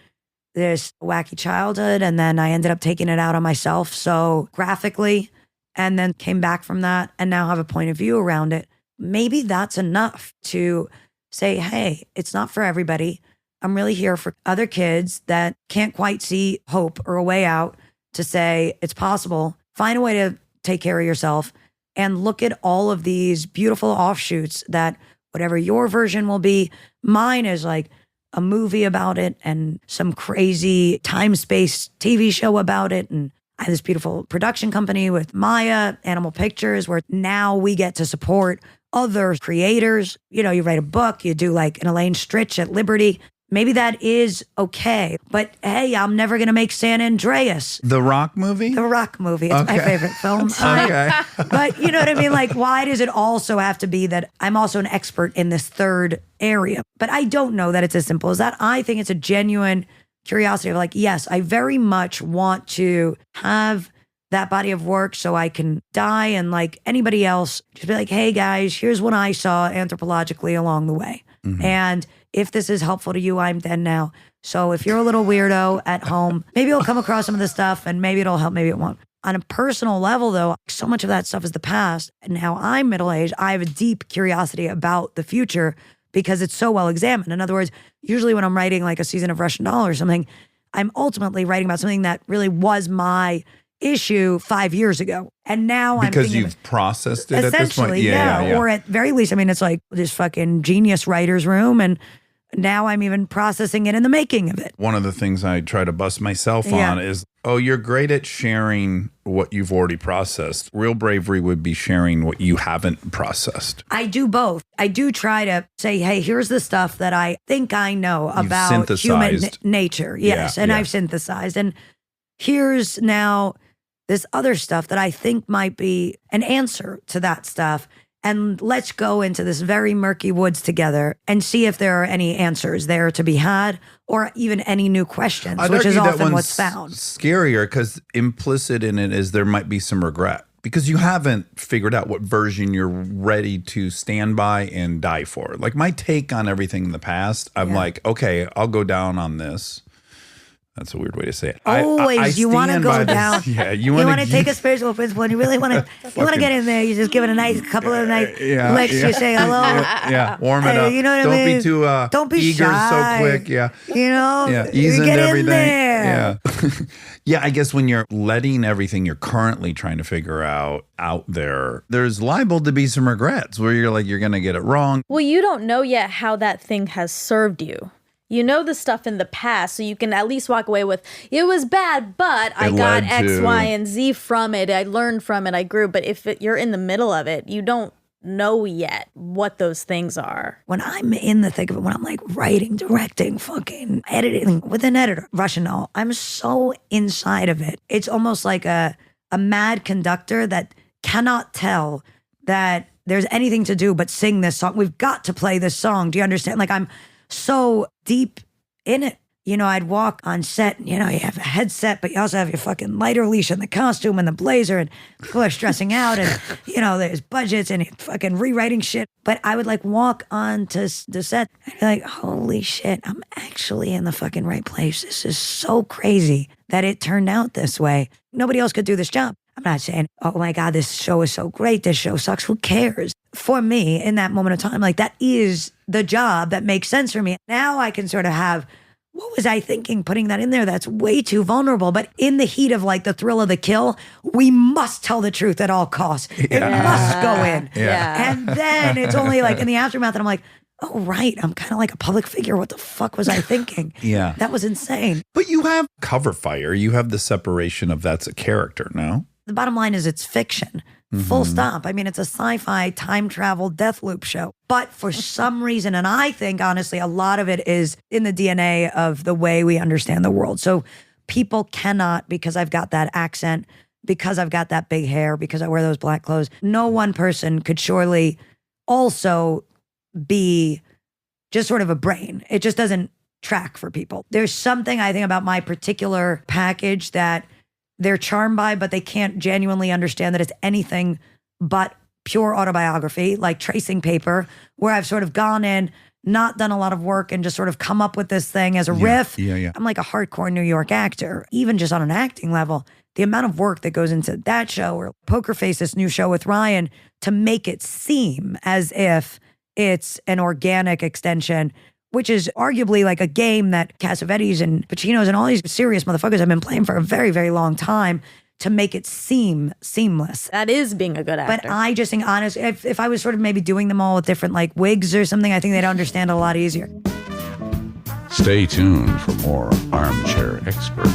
this wacky childhood and then I ended up taking it out on myself so graphically, and then came back from that and now have a point of view around it. Maybe that's enough to say, hey, it's not for everybody. I'm really here for other kids that can't quite see hope or a way out, to say it's possible. Find a way to take care of yourself and look at all of these beautiful offshoots that whatever your version will be, mine is like a movie about it and some crazy time-space TV show about it. And I have this beautiful production company with Maya, Animal Pictures, where now we get to support other creators. You know, you write a book, you do like an Elaine Stritch at Liberty. Maybe that is okay. But hey, I'm never going to make San Andreas. The Rock movie? The Rock movie. It's my favorite film. Okay. But you know what I mean? Like, why does it also have to be that I'm also an expert in this third area? But I don't know that it's as simple as that. I think it's a genuine curiosity of like, yes, I very much want to have that body of work so I can die and like anybody else, just be like, hey guys, here's what I saw anthropologically along the way. And if this is helpful to you, I'm dead now. So if you're a little weirdo at home, maybe you'll come across some of this stuff and maybe it'll help, maybe it won't. On a personal level though, so much of that stuff is the past. And now I'm middle-aged, I have a deep curiosity about the future because it's so well examined. In other words, usually when I'm writing like a season of Russian Doll or something, I'm ultimately writing about something that really was my issue 5 years ago. And now I'm because thinking you've processed it at this point. essentially, yeah. Or at very least, I mean, it's like this fucking genius writer's room. And now I'm even processing it in the making of it. One of the things I try to bust myself Yeah. on is, oh, you're great at sharing what you've already processed. Real bravery would be sharing what you haven't processed. I do both. I do try to say, hey, here's the stuff that I think I know You've about human synthesized. nature. Yes. And yeah. I've synthesized. And here's now this other stuff that I think might be an answer to that stuff. And let's go into this very murky woods together and see if there are any answers there to be had or even any new questions, I'd which is argue that often one's what's found. scarier because implicit in it is there might be some regret because you haven't figured out what version you're ready to stand by and die for. Like my take on everything in the past, I'm Yeah. like, okay, I'll go down on this. That's a weird way to say it. Always, you want to stand go by this. down. Yeah, you want to take a spiritual principle, and you really want to. You want to get in there. You just give it a nice couple of nice licks. You say hello. Yeah, warm it Hey, up. you know what I Don't mean? be too Don't be eager shy. so quick. Yeah. You know. Yeah, ease you into get everything. in there. Yeah. Yeah, I guess when you're letting everything you're currently trying to figure out there, there's liable to be some regrets where you're like, you're going to get it wrong. Well, you don't know yet how that thing has served you. You know the stuff in the past, so you can at least walk away with, it was bad, but I got led X, to- Y, and Z from it. I learned from it. I grew. But if you're in the middle of it, you don't know yet what those things are. When I'm in the thick of it, when I'm like writing, directing, fucking editing with an editor, Russian Doll, I'm so inside of it. It's almost like a mad conductor that cannot tell that there's anything to do but sing this song. We've got to play this song. Do you understand? Like I'm so deep in it. You know, I'd walk on set, and, you know, you have a headset, but you also have your fucking lighter leash and the costume and the blazer, and people are stressing out, and, you know, there's budgets and you're fucking rewriting shit. But I would like walk on to the set and be like, holy shit, I'm actually in the fucking right place. This is so crazy that it turned out this way. Nobody else could do this job. I'm not saying, oh my God, this show is so great. This show sucks. Who cares? For me, in that moment of time, like that is the job that makes sense for me. Now I can sort of have, what was I thinking putting that in there? That's way too vulnerable. But in the heat of like the thrill of the kill, we must tell the truth at all costs. It must go in. Yeah. And then it's only like in the aftermath, and I'm like, oh, right. I'm kind of like a public figure. What the fuck was I thinking? Yeah. That was insane. But you have cover fire. You have the separation of that's a character, no? The bottom line is it's fiction. Full stop. I mean, it's a sci-fi time travel death loop show. But for some reason, and I think honestly, a lot of it is in the DNA of the way we understand the world. So people cannot, because I've got that accent, because I've got that big hair, because I wear those black clothes, no one person could surely also be just sort of a brain. It just doesn't track for people. There's something I think about my particular package that they're charmed by, but they can't genuinely understand that it's anything but pure autobiography, like tracing paper, where I've sort of gone in, not done a lot of work, and just sort of come up with this thing as a riff. Yeah. I'm like a hardcore New York actor, even just on an acting level. The amount of work that goes into that show or Poker Face, this new show with Ryan, to make it seem as if it's an organic extension, which is arguably like a game that Cassavetes and Pacino's and all these serious motherfuckers have been playing for a very, very long time to make it seem seamless. That is being a good actor. But I just think, honestly, if I was sort of maybe doing them all with different like wigs or something, I think they'd understand a lot easier. Stay tuned for more Armchair Expert,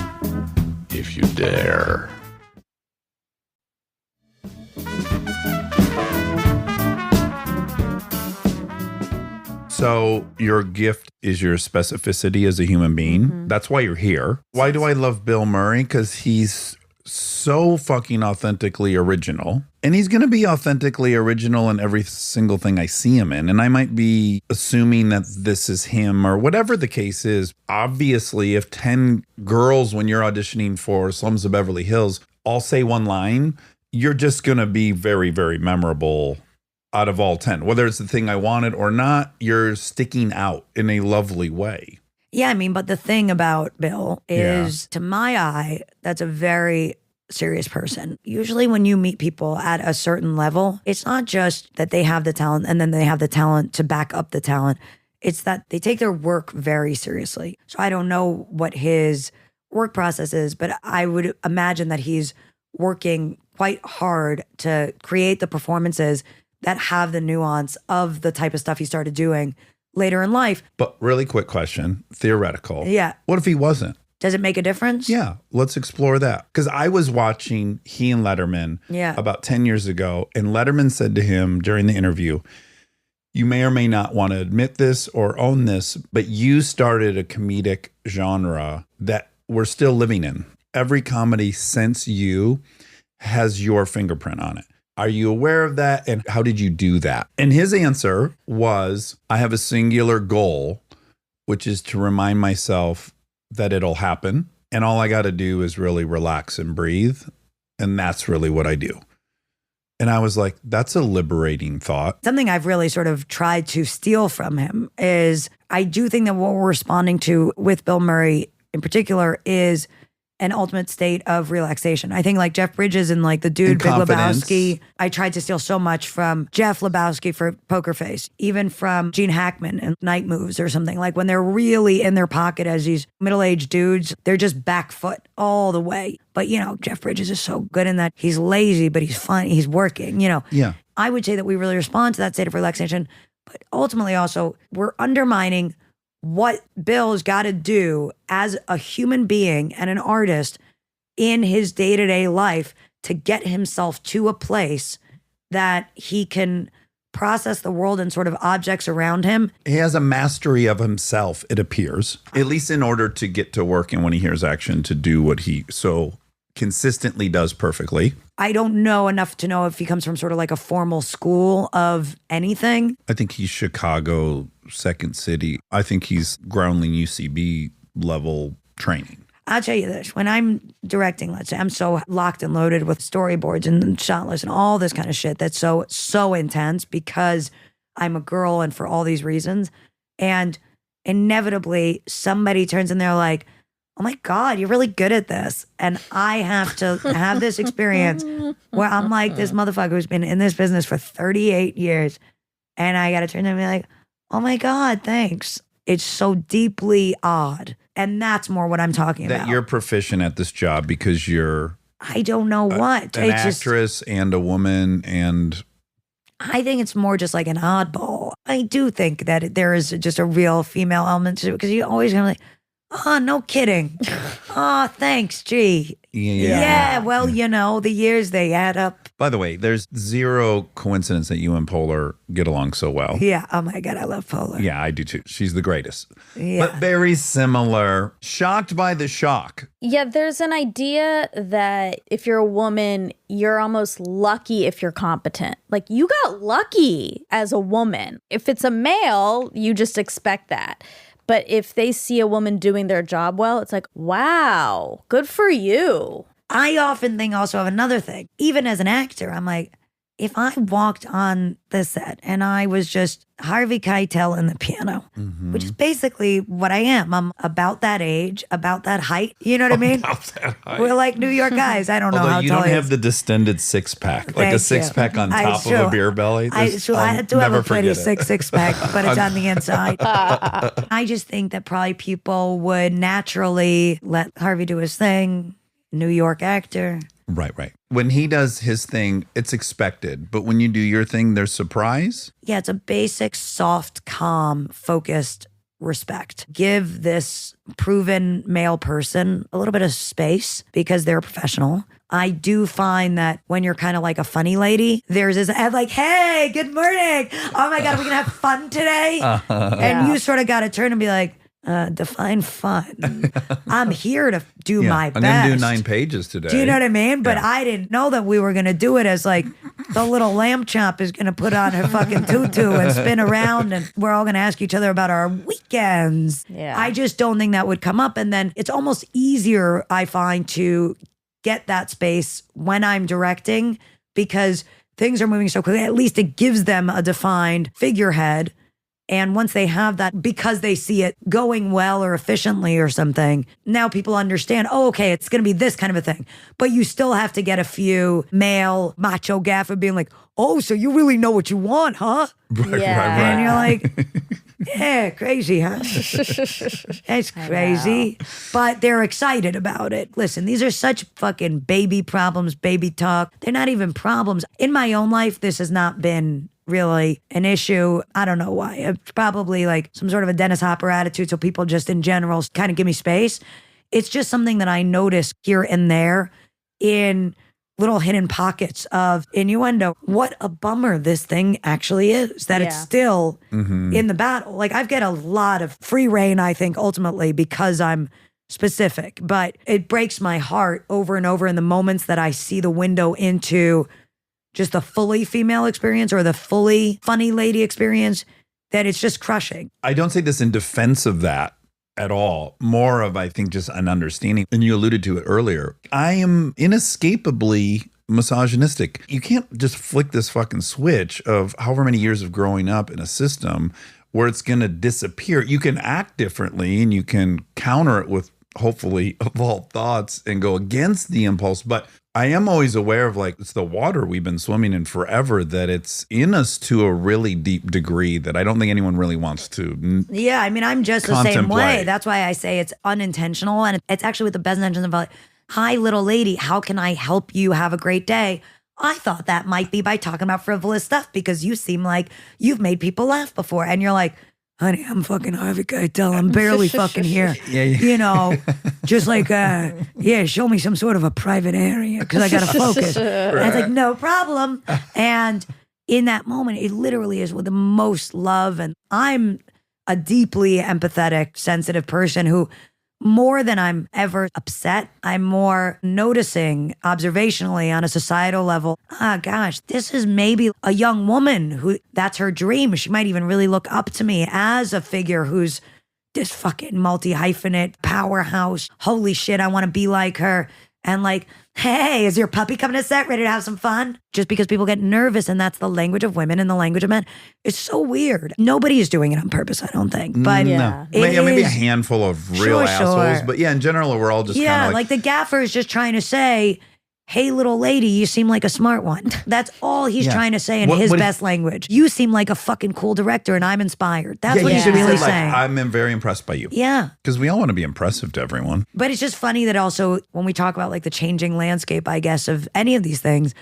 if you dare. So your gift is your specificity as a human being. That's why you're here. Why do I love Bill Murray? Because he's so fucking authentically original. And he's going to be authentically original in every single thing I see him in. And I might be assuming that this is him or whatever the case is. Obviously, if 10 girls, when you're auditioning for Slums of Beverly Hills, all say one line, you're just going to be very, very memorable out of all 10. Whether it's the thing I wanted or not, you're sticking out in a lovely way. Yeah, I mean, but the thing about Bill is, to my eye, that's a very serious person. Usually when you meet people at a certain level, it's not just that they have the talent and then they have the talent to back up the talent. It's that they take their work very seriously. So I don't know what his work process is, but I would imagine that he's working quite hard to create the performances that have the nuance of the type of stuff he started doing later in life. But really quick question, theoretical. Yeah. What if he wasn't? Does it make a difference? Yeah, let's explore that. Because I was watching he and Letterman about 10 years ago, and Letterman said to him during the interview, you may or may not want to admit this or own this, but you started a comedic genre that we're still living in. Every comedy since you has your fingerprint on it. Are you aware of that? And how did you do that? And his answer was, I have a singular goal, which is to remind myself that it'll happen. And all I got to do is really relax and breathe. And that's really what I do. And I was like, that's a liberating thought. Something I've really sort of tried to steal from him is I do think that what we're responding to with Bill Murray in particular is an ultimate state of relaxation. I think like Jeff Bridges and like the dude Big confidence. Lebowski, I tried to steal so much from Jeff Lebowski for Poker Face, even from Gene Hackman and Night Moves or something. Like when they're really in their pocket as these middle-aged dudes, they're just back foot all the way. But you know, Jeff Bridges is so good in that he's lazy, but he's fun, he's working, you know. Yeah. I would say that we really respond to that state of relaxation, but ultimately also we're undermining what Bill's got to do as a human being and an artist in his day-to-day life to get himself to a place that he can process the world and sort of objects around him. He has a mastery of himself, it appears, at least in order to get to work and when he hears action to do what he so consistently does perfectly. I don't know enough to know if he comes from sort of like a formal school of anything. I think he's Chicago, Second City. I think he's groundling UCB level training. I'll tell you this, when I'm directing, let's say, I'm so locked and loaded with storyboards and shot lists and all this kind of shit that's so intense because I'm a girl and for all these reasons. And inevitably somebody turns in there like, oh my God, you're really good at this. And I have to have this experience where I'm like this motherfucker who's been in this business for 38 years. And I got to turn to him and be like, oh my God, thanks. It's so deeply odd. And that's more what I'm talking That about. you're proficient at this job because you're I don't know what. an It's just, actress and a woman and I think it's more just like an oddball. I do think that there is just a real female element to it because you always gonna like, oh, no kidding. Oh, thanks, gee. Yeah, well, you know, the years they add up. By the way, there's zero coincidence that you and Polar get along so well. Yeah, oh my God, I love Polar. Yeah, I do too. She's the greatest. Yeah. But very similar. Shocked by the shock. Yeah, there's an idea that if you're a woman, you're almost lucky if you're competent. Like you got lucky as a woman. If it's a male, you just expect that. But if they see a woman doing their job well, it's like, wow, good for you. I often think also of another thing. Even as an actor, I'm like, if I walked on the set and I was just Harvey Keitel in the piano, which is basically what I am. I'm about that age, about that height. You know what I mean? We're like New York guys. I don't know Although how you tall don't he have is. the distended six pack, like Thank a six pack on I top of sure- a beer belly. I This- I had to I'll have never a pretty forget it. six pack, but it's on the inside. I just think that probably people would naturally let Harvey do his thing. New York actor. Right, right. When he does his thing, it's expected. But when you do your thing, there's surprise. Yeah, it's a basic, soft, calm, focused respect. Give this proven male person a little bit of space because they're a professional. I do find that when you're kind of like a funny lady, there's this like, hey, good morning. Oh my God, are we going to have fun today? And you sort of got to turn and be like, define fun. I'm here to do my I'm best. going to do 9 pages today. Do you know what I mean? But I didn't know that we were going to do it as like the little lamb chop is going to put on her fucking tutu and spin around and we're all going to ask each other about our weekends. Yeah. I just don't think that would come up. And then it's almost easier, I find, to get that space when I'm directing because things are moving so quickly. At least it gives them a defined figurehead. And once they have that, because they see it going well or efficiently or something, now people understand, oh, okay, it's going to be this kind of a thing. But you still have to get a few male macho gaffer being like, oh, so you really know what you want, huh? Right, Yeah. And you're like, yeah, crazy, huh? It's crazy. But they're excited about it. Listen, these are such fucking baby problems, baby talk. They're not even problems. In my own life, this has not been really an issue. I don't know why. It's probably like some sort of a Dennis Hopper attitude. So people just in general kind of give me space. It's just something that I notice here and there in little hidden pockets of innuendo. What a bummer this thing actually is, that it's still in the battle. Like I've got a lot of free reign, I think, ultimately because I'm specific, but it breaks my heart over and over in the moments that I see the window into just the fully female experience or the fully funny lady experience, that it's just crushing. I don't say this in defense of that at all. More of, I think, just an understanding. And you alluded to it earlier. I am inescapably misogynistic. You can't just flick this fucking switch of however many years of growing up in a system where it's going to disappear. You can act differently and you can counter it with hopefully evolved thoughts and go against the impulse. But I am always aware of, like, it's the water we've been swimming in forever, that it's in us to a really deep degree that I don't think anyone really wants to. Yeah, I mean, I'm just the same way. Contemplate. That's why I say it's unintentional. And it's actually with the best intentions of, like, hi, little lady, how can I help you have a great day? I thought that might be by talking about frivolous stuff because you seem like you've made people laugh before. And you're like, honey, I'm fucking Harvey Keitel. I'm barely fucking here. You know, just like, show me some sort of a private area because I got to focus. And it's like, no problem. And in that moment, it literally is with the most love. And I'm a deeply empathetic, sensitive person who, more than I'm ever upset, I'm more noticing observationally on a societal level, gosh, this is maybe a young woman who that's her dream. She might even really look up to me as a figure who's this fucking multi-hyphenate powerhouse. Holy shit, I want to be like her. And like, hey, is your puppy coming to set? Ready to have some fun? Just because people get nervous, and that's the language of women and the language of men. It's so weird. Nobody is doing it on purpose, I don't think. But Yeah. No. Maybe a is- handful of real Sure, assholes. sure. But yeah, in general, we're all just kind yeah, of like the gaffer is just trying to say, hey, little lady, you seem like a smart one. That's all he's Yeah. trying to say in What- his what- best language. You seem like a fucking cool director and I'm inspired. That's what he he's should have really said, like, saying. I'm very impressed by you. Yeah. Because we all want to be impressive to everyone. But it's just funny that also when we talk about like the changing landscape, I guess, of any of these things,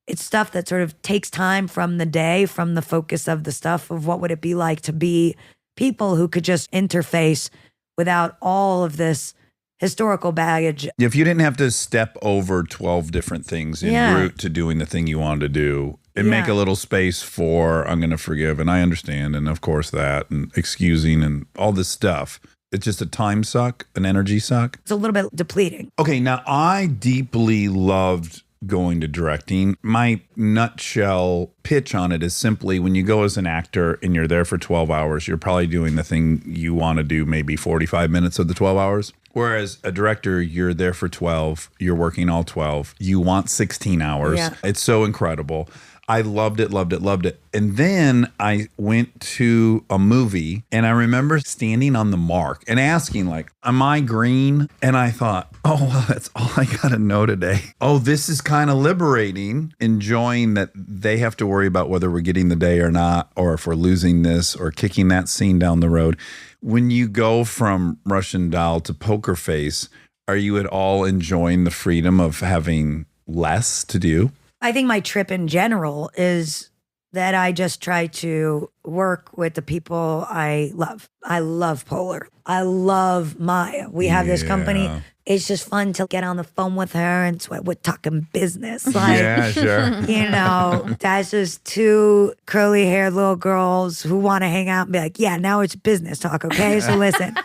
it's stuff that sort of takes time from the day, from the focus of the stuff of what would it be like to be people who could just interface without all of this historical baggage. If you didn't have to step over 12 different things en Yeah. route to doing the thing you wanted to do, and make Yeah. a little space for, I'm going to forgive, and I understand, and of course that, and excusing, and all this stuff. It's just a time suck, an energy suck. It's a little bit depleting. Okay, now I deeply loved going to directing. My nutshell pitch on it is simply, when you go as an actor and you're there for 12 hours, you're probably doing the thing you want to do maybe 45 minutes of the 12 hours. Whereas a director, you're there for 12, you're working all 12, you want 16 hours. Yeah. It's so incredible. I loved it, loved it, loved it. And then I went to a movie and I remember standing on the mark and asking, like, am I green? And I thought, oh, well, that's all I got to know today. Oh, this is kind of liberating, enjoying that they have to worry about whether we're getting the day or not, or if we're losing this or kicking that scene down the road. When you go from Russian Doll to Poker Face, are you at all enjoying the freedom of having less to do? I think my trip in general is that I just try to work with the people I love. I love Polar. I love Maya. We have this company. Yeah. It's just fun to get on the phone with her and we're talking business. Like, Yeah, sure. you know, that's just two curly haired little girls who want to hang out and be like, yeah, now it's business talk. Okay. So listen,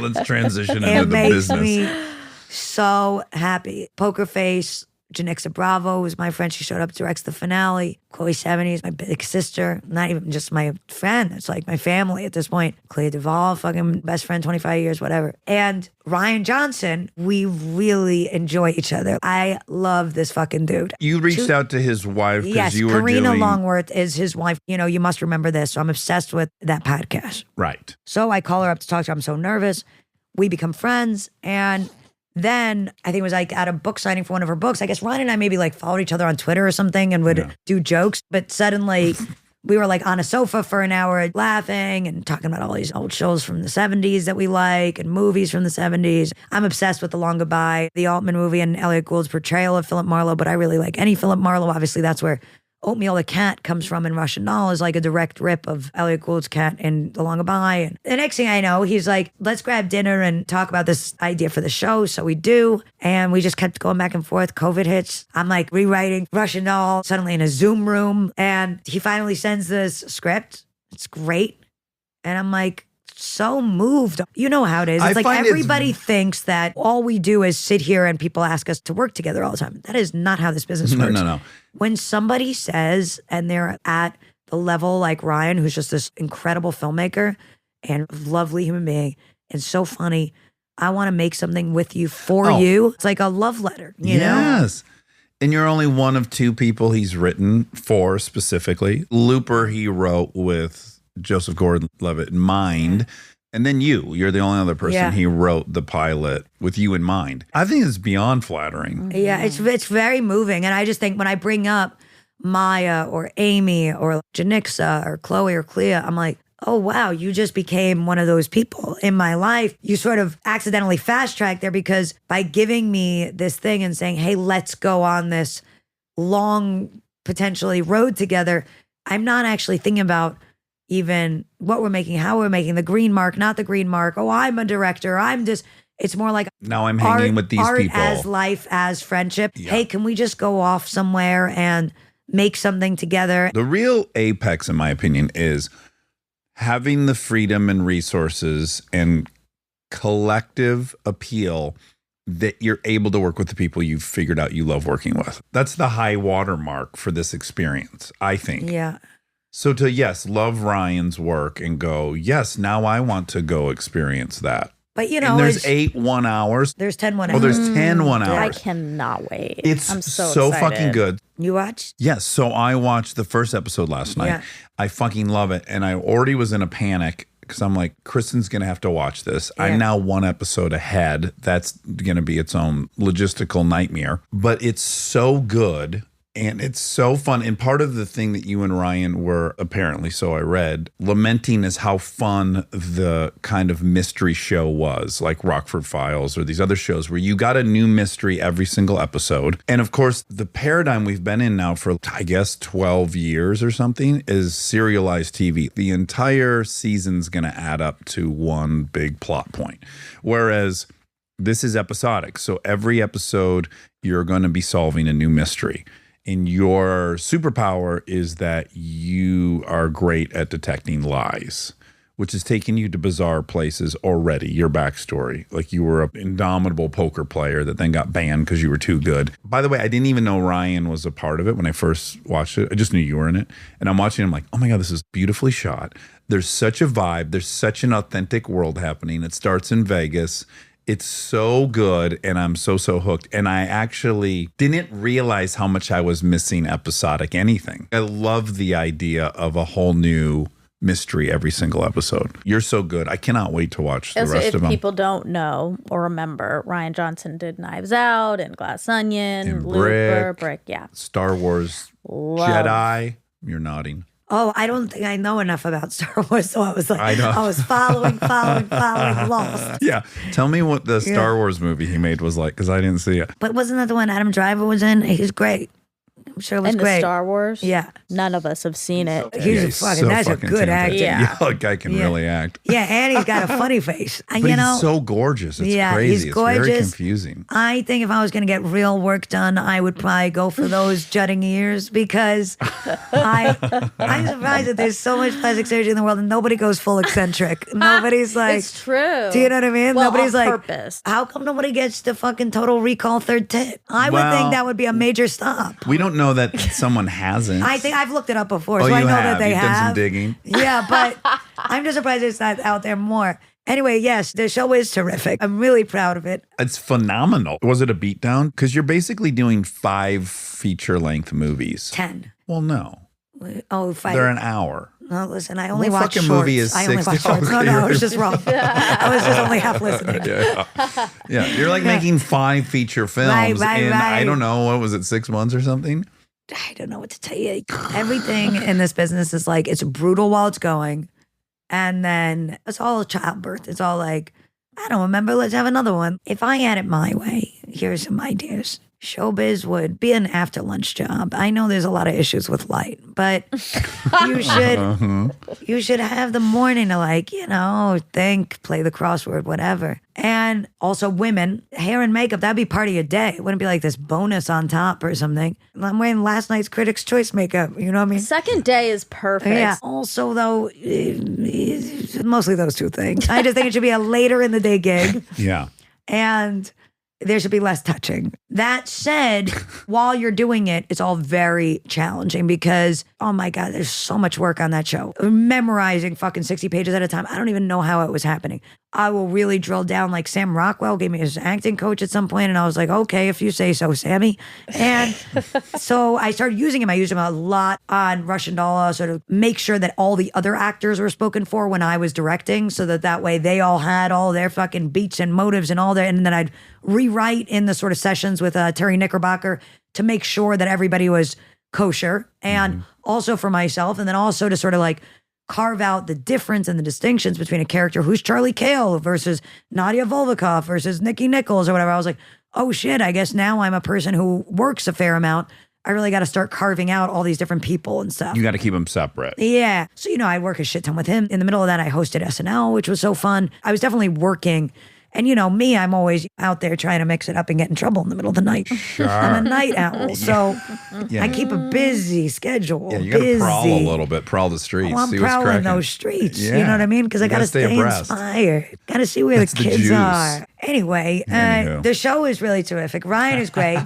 Let's transition into it the makes business. me so happy. Poker Face Janixa Bravo was my friend. She showed up, directs the finale. Chloe 70 is my big sister. Not even just my friend. It's like my family at this point. Clea Duvall, fucking best friend, 25 years, whatever. And Ryan Johnson, we really enjoy each other. I love this fucking dude. You reached out to his wife because Yes, you were Karina doing... Longworth is his wife. You know, you must remember this. So I'm obsessed with that podcast. Right. So I call her up to talk to her. I'm so nervous. We become friends. And then I think it was like at a book signing for one of her books. I guess Ryan and I maybe like followed each other on Twitter or something and would do jokes. But suddenly we were like on a sofa for an hour laughing and talking about all these old shows from the 70s that we like and movies from the 70s. I'm obsessed with The Long Goodbye, the Altman movie and Elliot Gould's portrayal of Philip Marlowe. But I really like any Philip Marlowe. Obviously, that's where Oatmeal the Cat comes from in Russian Doll is like a direct rip of Elliot Gould's cat in The Long Goodbye. And the next thing I know, he's like, let's grab dinner and talk about this idea for the show. So we do. And we just kept going back and forth. COVID hits. I'm like rewriting Russian Doll suddenly in a Zoom room. And he finally sends this script. It's great. And I'm like, so moved. You know how it is. I It's like find everybody thinks that all we do is sit here and people ask us to work together all the time. That is not how this business works. No. When somebody says, and they're at the level like Ryan, who's just this incredible filmmaker and lovely human being and so funny, I want to make something with you for you. It's like a love letter, you know? Yes. And you're only one of two people he's written for specifically. Looper he wrote with Joseph Gordon-Levitt in mind. And then you're the only other person he wrote the pilot with you in mind. I think it's beyond flattering. Yeah, it's very moving. And I just think when I bring up Maya or Amy or Janixa or Chloe or Clea, I'm like, oh, wow, you just became one of those people in my life. You sort of accidentally fast-tracked there because by giving me this thing and saying, hey, let's go on this long, potentially road together, I'm not actually thinking about even what we're making, how we're making, the green mark, not the green mark. Oh, I'm a director. It's more like now I'm hanging with these art people. as life, as friendship. Yeah. Hey, can we just go off somewhere and make something together? The real apex, in my opinion, is having the freedom and resources and collective appeal that you're able to work with the people you've figured out you love working with. That's the high watermark for this experience, I think. Yeah. So to, yes, love Ryan's work and go, yes, now I want to go experience that. But, you know, and there's 8 1 hours. There's 10 1 Oh, hours. there's 10 1 I hours. cannot wait. It's I'm so excited. fucking good. You watched? Yes. So I watched the first episode last night. Yeah. I fucking love it. And I already was in a panic because I'm like, Kristen's going to have to watch this. Yeah. I'm now 1 episode ahead. That's going to be its own logistical nightmare. But it's so good. And it's so fun. And part of the thing that you and Ryan were apparently, so I read, lamenting is how fun the kind of mystery show was, like Rockford Files or these other shows where you got a new mystery every single episode. And of course, the paradigm we've been in now for, I guess, 12 years or something is serialized TV. The entire season's going to add up to one big plot point. Whereas this is episodic. So every episode, you're going to be solving a new mystery. And your superpower is that you are great at detecting lies, which is taking you to bizarre places already. Your backstory, like you were an indomitable poker player that then got banned because you were too good. By the way, I didn't even know Ryan was a part of it when I first watched it. I just knew you were in it. And I'm watching it, I'm like, oh my God, this is beautifully shot. There's such a vibe. There's such an authentic world happening. It starts in Vegas. It's so good, and I'm so hooked. And I actually didn't realize how much I was missing episodic anything. I love the idea of a whole new mystery every single episode. You're so good. I cannot wait to watch the Also, rest if of them. people don't know or remember, Ryan Johnson did Knives Out and Glass Onion, And Looper, Brick. Brick, yeah. Star Wars Love. Jedi. You're nodding. Oh, I don't think I know enough about Star Wars, so I was like, I know. I was following, lost. Yeah. Tell me what the Star Wars movie he made was like, because I didn't see it. But wasn't that the one Adam Driver was in? He's great. I'm sure it was And the great. Star Wars? Yeah. None of us have seen it. He's that's a good actor. talented. Yeah. That guy can really act. Yeah, and he's got a funny face. But You know, he's so gorgeous. It's crazy. he's It's gorgeous. very confusing. I think if I was going to get real work done, I would probably go for those jutting ears because I'm surprised that there's so much plastic surgery in the world and nobody goes full eccentric. Nobody's like, It's true. do you know what I mean? Well, Nobody's on like, purpose. how come nobody gets the fucking total recall third tit? I would think that would be a major stop. We don't know that someone hasn't. I think I've looked it up before, Oh, so I you know that have. they You've have. done some digging. Yeah, but I'm just surprised it's not out there more. Anyway, yes, the show is terrific. I'm really proud of it. It's phenomenal. Was it a beatdown? Because you're basically doing 5 feature-length movies. 10. Well, no. Oh, 5. They're an hour. No, listen, I only What watch fucking shorts. movie is I only 60? watch shorts. No, I was just wrong. I was just only half listening. Yeah, you're like making 5 feature films Right, in, I right. don't know, what was it, 6 months or something? I don't know what to tell you. Everything in this business is like, it's brutal while it's going. And then it's all childbirth. It's all like, I don't remember. Let's have another one. If I had it my way, here's some ideas. Showbiz would be an after lunch job. I know there's a lot of issues with light, but you should have the morning to like, think, play the crossword, whatever. And also women, hair and makeup, that'd be part of your day. It wouldn't be like this bonus on top or something. I'm wearing last night's Critics' Choice makeup. You know what I mean? Second day is perfect. Yeah. Also, though, mostly those two things. I just think it should be a later in the day gig. Yeah. And there should be less touching. That said, while you're doing it, it's all very challenging because, oh my God, there's so much work on that show. Memorizing fucking 60 pages at a time. I don't even know how it was happening. I will really drill down. Like Sam Rockwell gave me his acting coach at some point, and I was like, okay, if you say so, Sammy. And so I started using him. I used him a lot on Russian Doll, sort of make sure that all the other actors were spoken for when I was directing, so that way they all had all their fucking beats and motives and all their, and then I'd rewrite in the sort of sessions with Terry Knickerbocker to make sure that everybody was kosher, and also for myself, and then also to sort of like carve out the difference and the distinctions between a character who's Charlie Cale versus Nadia Volvikov versus Nikki Nichols or whatever. I was like, oh shit, I guess now I'm a person who works a fair amount. I really got to start carving out all these different people and stuff. You got to keep them separate. Yeah. So, I work a shit ton with him. In the middle of that, I hosted SNL, which was so fun. I was definitely working. And me, I'm always out there trying to mix it up and get in trouble in the middle of the night. Sure. I'm a night owl. So Yeah. I keep a busy schedule. Yeah, you got to busy. prowl a little bit, prowl the streets. Well, I'm see what's prowling cracking. those streets. You Yeah. know what I mean? Because I You got to gotta stay stay abreast. inspired. Got to see where That's the the kids juice. are. Anyway, Anywho. the show is really terrific. Ryan is great.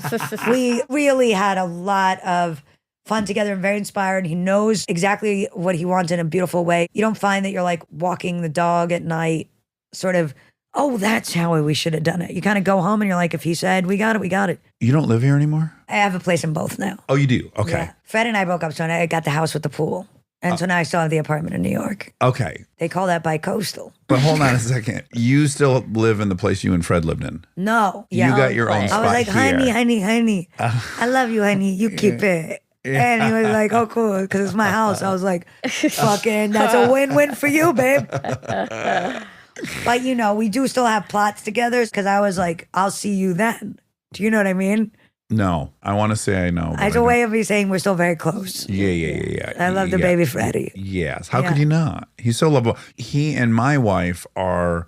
We really had a lot of fun together and very inspired. He knows exactly what he wants in a beautiful way. You don't find that you're like walking the dog at night, sort of, oh, that's how we should have done it. You kind of go home and you're like, if he said, we got it, we got it. You don't live here anymore? I have a place in both now. Oh, you do? Okay. Yeah. Fred and I broke up, so I got the house with the pool. And so now I still have the apartment in New York. Okay. They call that bi-coastal. But hold on a second. You still live in the place you and Fred lived in? No. You got your own I spot I was like, here. honey, I love you, honey. You keep it. And he was like, oh, cool, because it's my house. I was like, fucking, that's a win-win for you, babe. But, we do still have plots together because I was like, I'll see you then. Do you know what I mean? No. I want to say I know. but It's I a don't. way of me saying we're still very close. Yeah. I love the Yeah. baby Freddie. Yes. How Yeah. could you not? He's so lovable. He and my wife are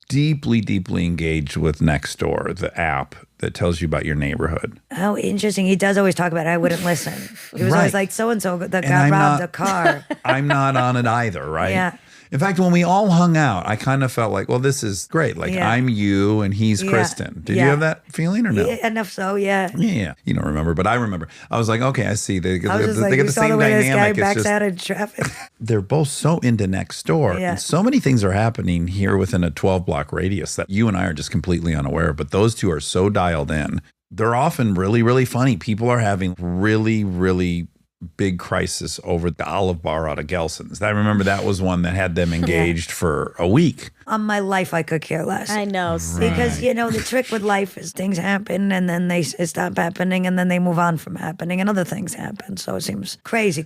deeply, deeply engaged with Nextdoor, the app that tells you about your neighborhood. Oh, interesting. He does always talk about it. I wouldn't listen. He was Right. always like, so-and-so that got I'm robbed not- a car. I'm not on it either, right? Yeah. In fact, when we all hung out, I kind of felt like, well, this is great. Like, Yeah. I'm you and he's Yeah. Kristen. Did you Yeah. have that feeling or no? Yeah, enough so, yeah. Yeah. You don't remember, but I remember. I was like, okay, I see. They I was get just the, like, they get you the saw same the way this guy dynamic. It's backs just, out in traffic. they're both so into Nextdoor. Yeah. And so many things are happening here within a 12-block radius that you and I are just completely unaware of. But those two are so dialed in. They're often really, really funny. People are having really, really big crisis over the Olive Bar out of Gelson's. I remember that was one that had them engaged for a week. On my life, I could care less. I know. Because, the trick with life is things happen and then they stop happening and then they move on from happening and other things happen. So it seems crazy.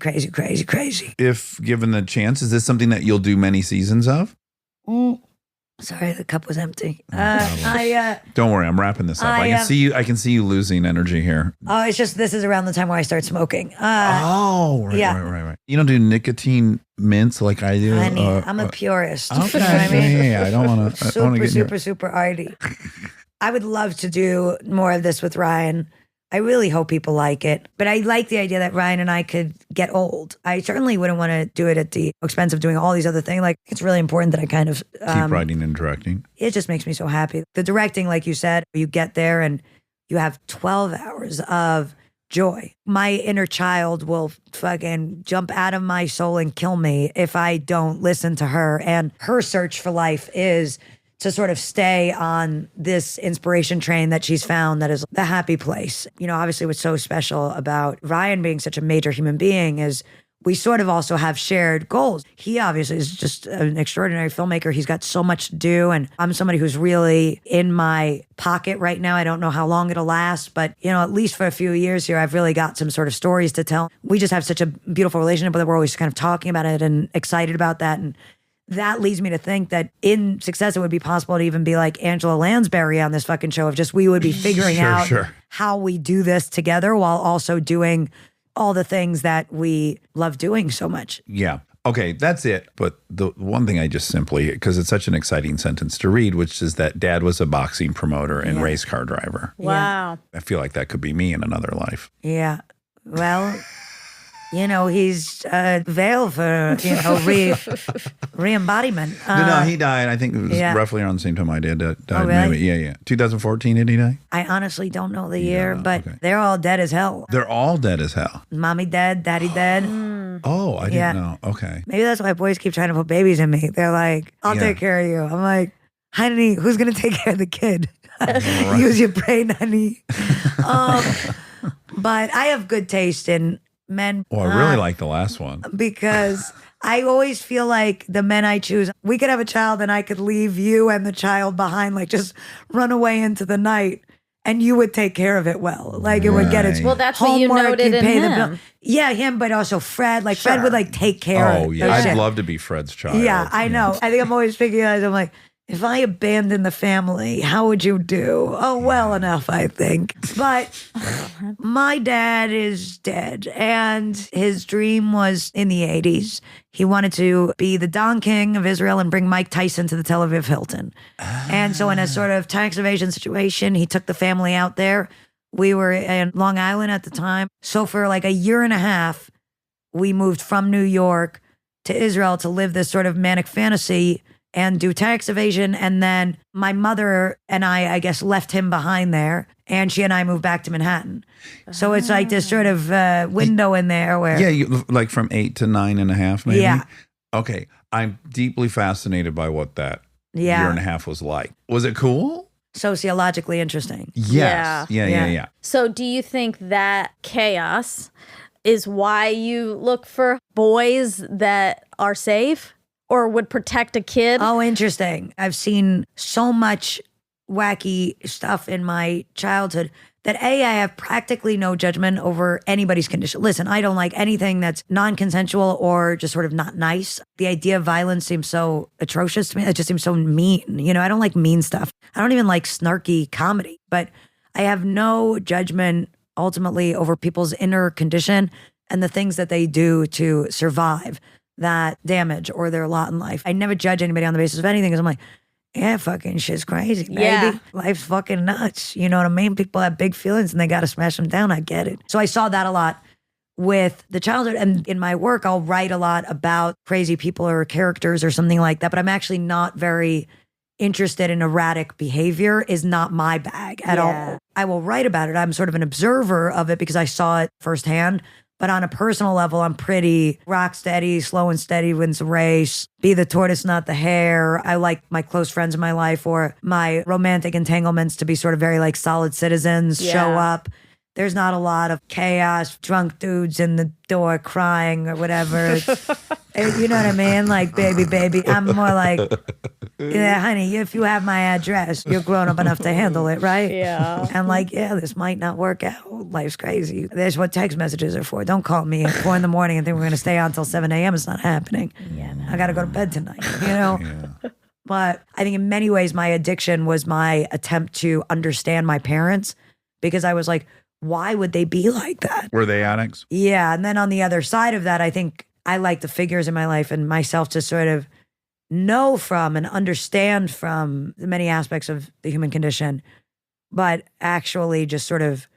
If given the chance, is this something that you'll do many seasons of? Sorry, the cup was empty. Don't worry, I'm wrapping this up. I I, can see you. I can see you losing energy here. Oh, it's just this is around the time where I start smoking. Oh, right, yeah. right. You don't do nicotine mints like I do. Honey, I'm a purist. Okay, You know what I mean? yeah. I don't want to. Super arty. I would love to do more of this with Ryan. I really hope people like it. But I like the idea that Ryan and I could get old. I certainly wouldn't want to do it at the expense of doing all these other things. Like, it's really important that I kind of keep writing and directing. It just makes me so happy. The directing, like you said, you get there and you have 12 hours of joy. My inner child will fucking jump out of my soul and kill me if I don't listen to her. And her search for life is to sort of stay on this inspiration train that she's found that is the happy place. You know, obviously what's so special about Ryan being such a major human being is we sort of also have shared goals. He obviously is just an extraordinary filmmaker. He's got so much to do. And I'm somebody who's really in my pocket right now. I don't know how long it'll last, but, you know, at least for a few years here, I've really got some sort of stories to tell. We just have such a beautiful relationship that we're always kind of talking about it and excited about that. And that leads me to think that in success, it would be possible to even be like Angela Lansbury on this fucking show of just we would be figuring out how we do this together while also doing all the things that we love doing so much. Yeah. Okay, that's it. But the one thing I just simply, because it's such an exciting sentence to read, which is that Dad was a boxing promoter and race car driver. Wow. I feel like that could be me in another life. Yeah. Well, you know, he's a veil for, you know, re-embodiment. No, he died. I think it was roughly around the same time I did. Died. Oh, really? Maybe. Yeah. 2014, did he die? I honestly don't know the year, but they're all dead as hell. They're all dead as hell. Mommy dead, daddy dead. Oh, I didn't know. Okay. Maybe that's why boys keep trying to put babies in me. They're like, I'll take care of you. I'm like, honey, who's going to take care of the kid? Use your brain, honey. But I have good taste in men. Oh, I really like the last one. Because I always feel like the men I choose, we could have a child and I could leave you and the child behind, like just run away into the night and you would take care of it well. Like it would get its Well, that's what you homework, noted you'd in pay him. the bill. Yeah, him, but also Fred. Like Fred would like take care of Oh, yeah. the I'd shit. love to be Fred's child. Yeah, I know. I think I'm always figuring out, I'm like, if I abandoned the family, how would you do? Oh, well enough, I think. But my dad is dead, and his dream was in the 80s. He wanted to be the Don King of Israel and bring Mike Tyson to the Tel Aviv Hilton. And so in a sort of tax evasion situation, he took the family out there. We were in Long Island at the time. So for like a year and a half, we moved from New York to Israel to live this sort of manic fantasy and do tax evasion. And then my mother and I guess, left him behind there. And she and I moved back to Manhattan. So it's like this sort of window in there where... Yeah, like from 8 to 9.5, maybe? Yeah. Okay. I'm deeply fascinated by what that year and a half was like. Was it cool? Sociologically interesting. Yes. Yeah. So do you think that chaos is why you look for boys that are safe or would protect a kid? Oh, interesting. I've seen so much wacky stuff in my childhood that I have practically no judgment over anybody's condition. Listen, I don't like anything that's non-consensual or just sort of not nice. The idea of violence seems so atrocious to me. It just seems so mean. You know, I don't like mean stuff. I don't even like snarky comedy, but I have no judgment ultimately over people's inner condition and the things that they do to survive that damage or their lot in life. I never judge anybody on the basis of anything because I'm like, yeah, fucking shit's crazy, baby. Yeah. Life's fucking nuts. You know what I mean? People have big feelings and they got to smash them down. I get it. So I saw that a lot with the childhood. And in my work, I'll write a lot about crazy people or characters or something like that. But I'm actually not very interested in erratic behavior. Is not my bag at all. I will write about it. I'm sort of an observer of it because I saw it firsthand. But on a personal level, I'm pretty rock steady, slow and steady wins the race. Be the tortoise, not the hare. I like my close friends in my life or my romantic entanglements to be sort of very like solid citizens, show up. There's not a lot of chaos, drunk dudes in the door crying or whatever. You know what I mean? Like, baby. I'm more like, yeah, honey, if you have my address, you're grown up enough to handle it, right? Yeah. And like, yeah, this might not work out. Life's crazy. That's what text messages are for. Don't call me at 4 a.m. and think we're going to stay on until 7 a.m. It's not happening. Yeah, no. I got to go to bed tonight, you know? But I think in many ways, my addiction was my attempt to understand my parents because I was like, why would they be like that? Were they addicts? Yeah. And then on the other side of that, I think I like the figures in my life and myself to sort of know from and understand from the many aspects of the human condition, but actually just sort of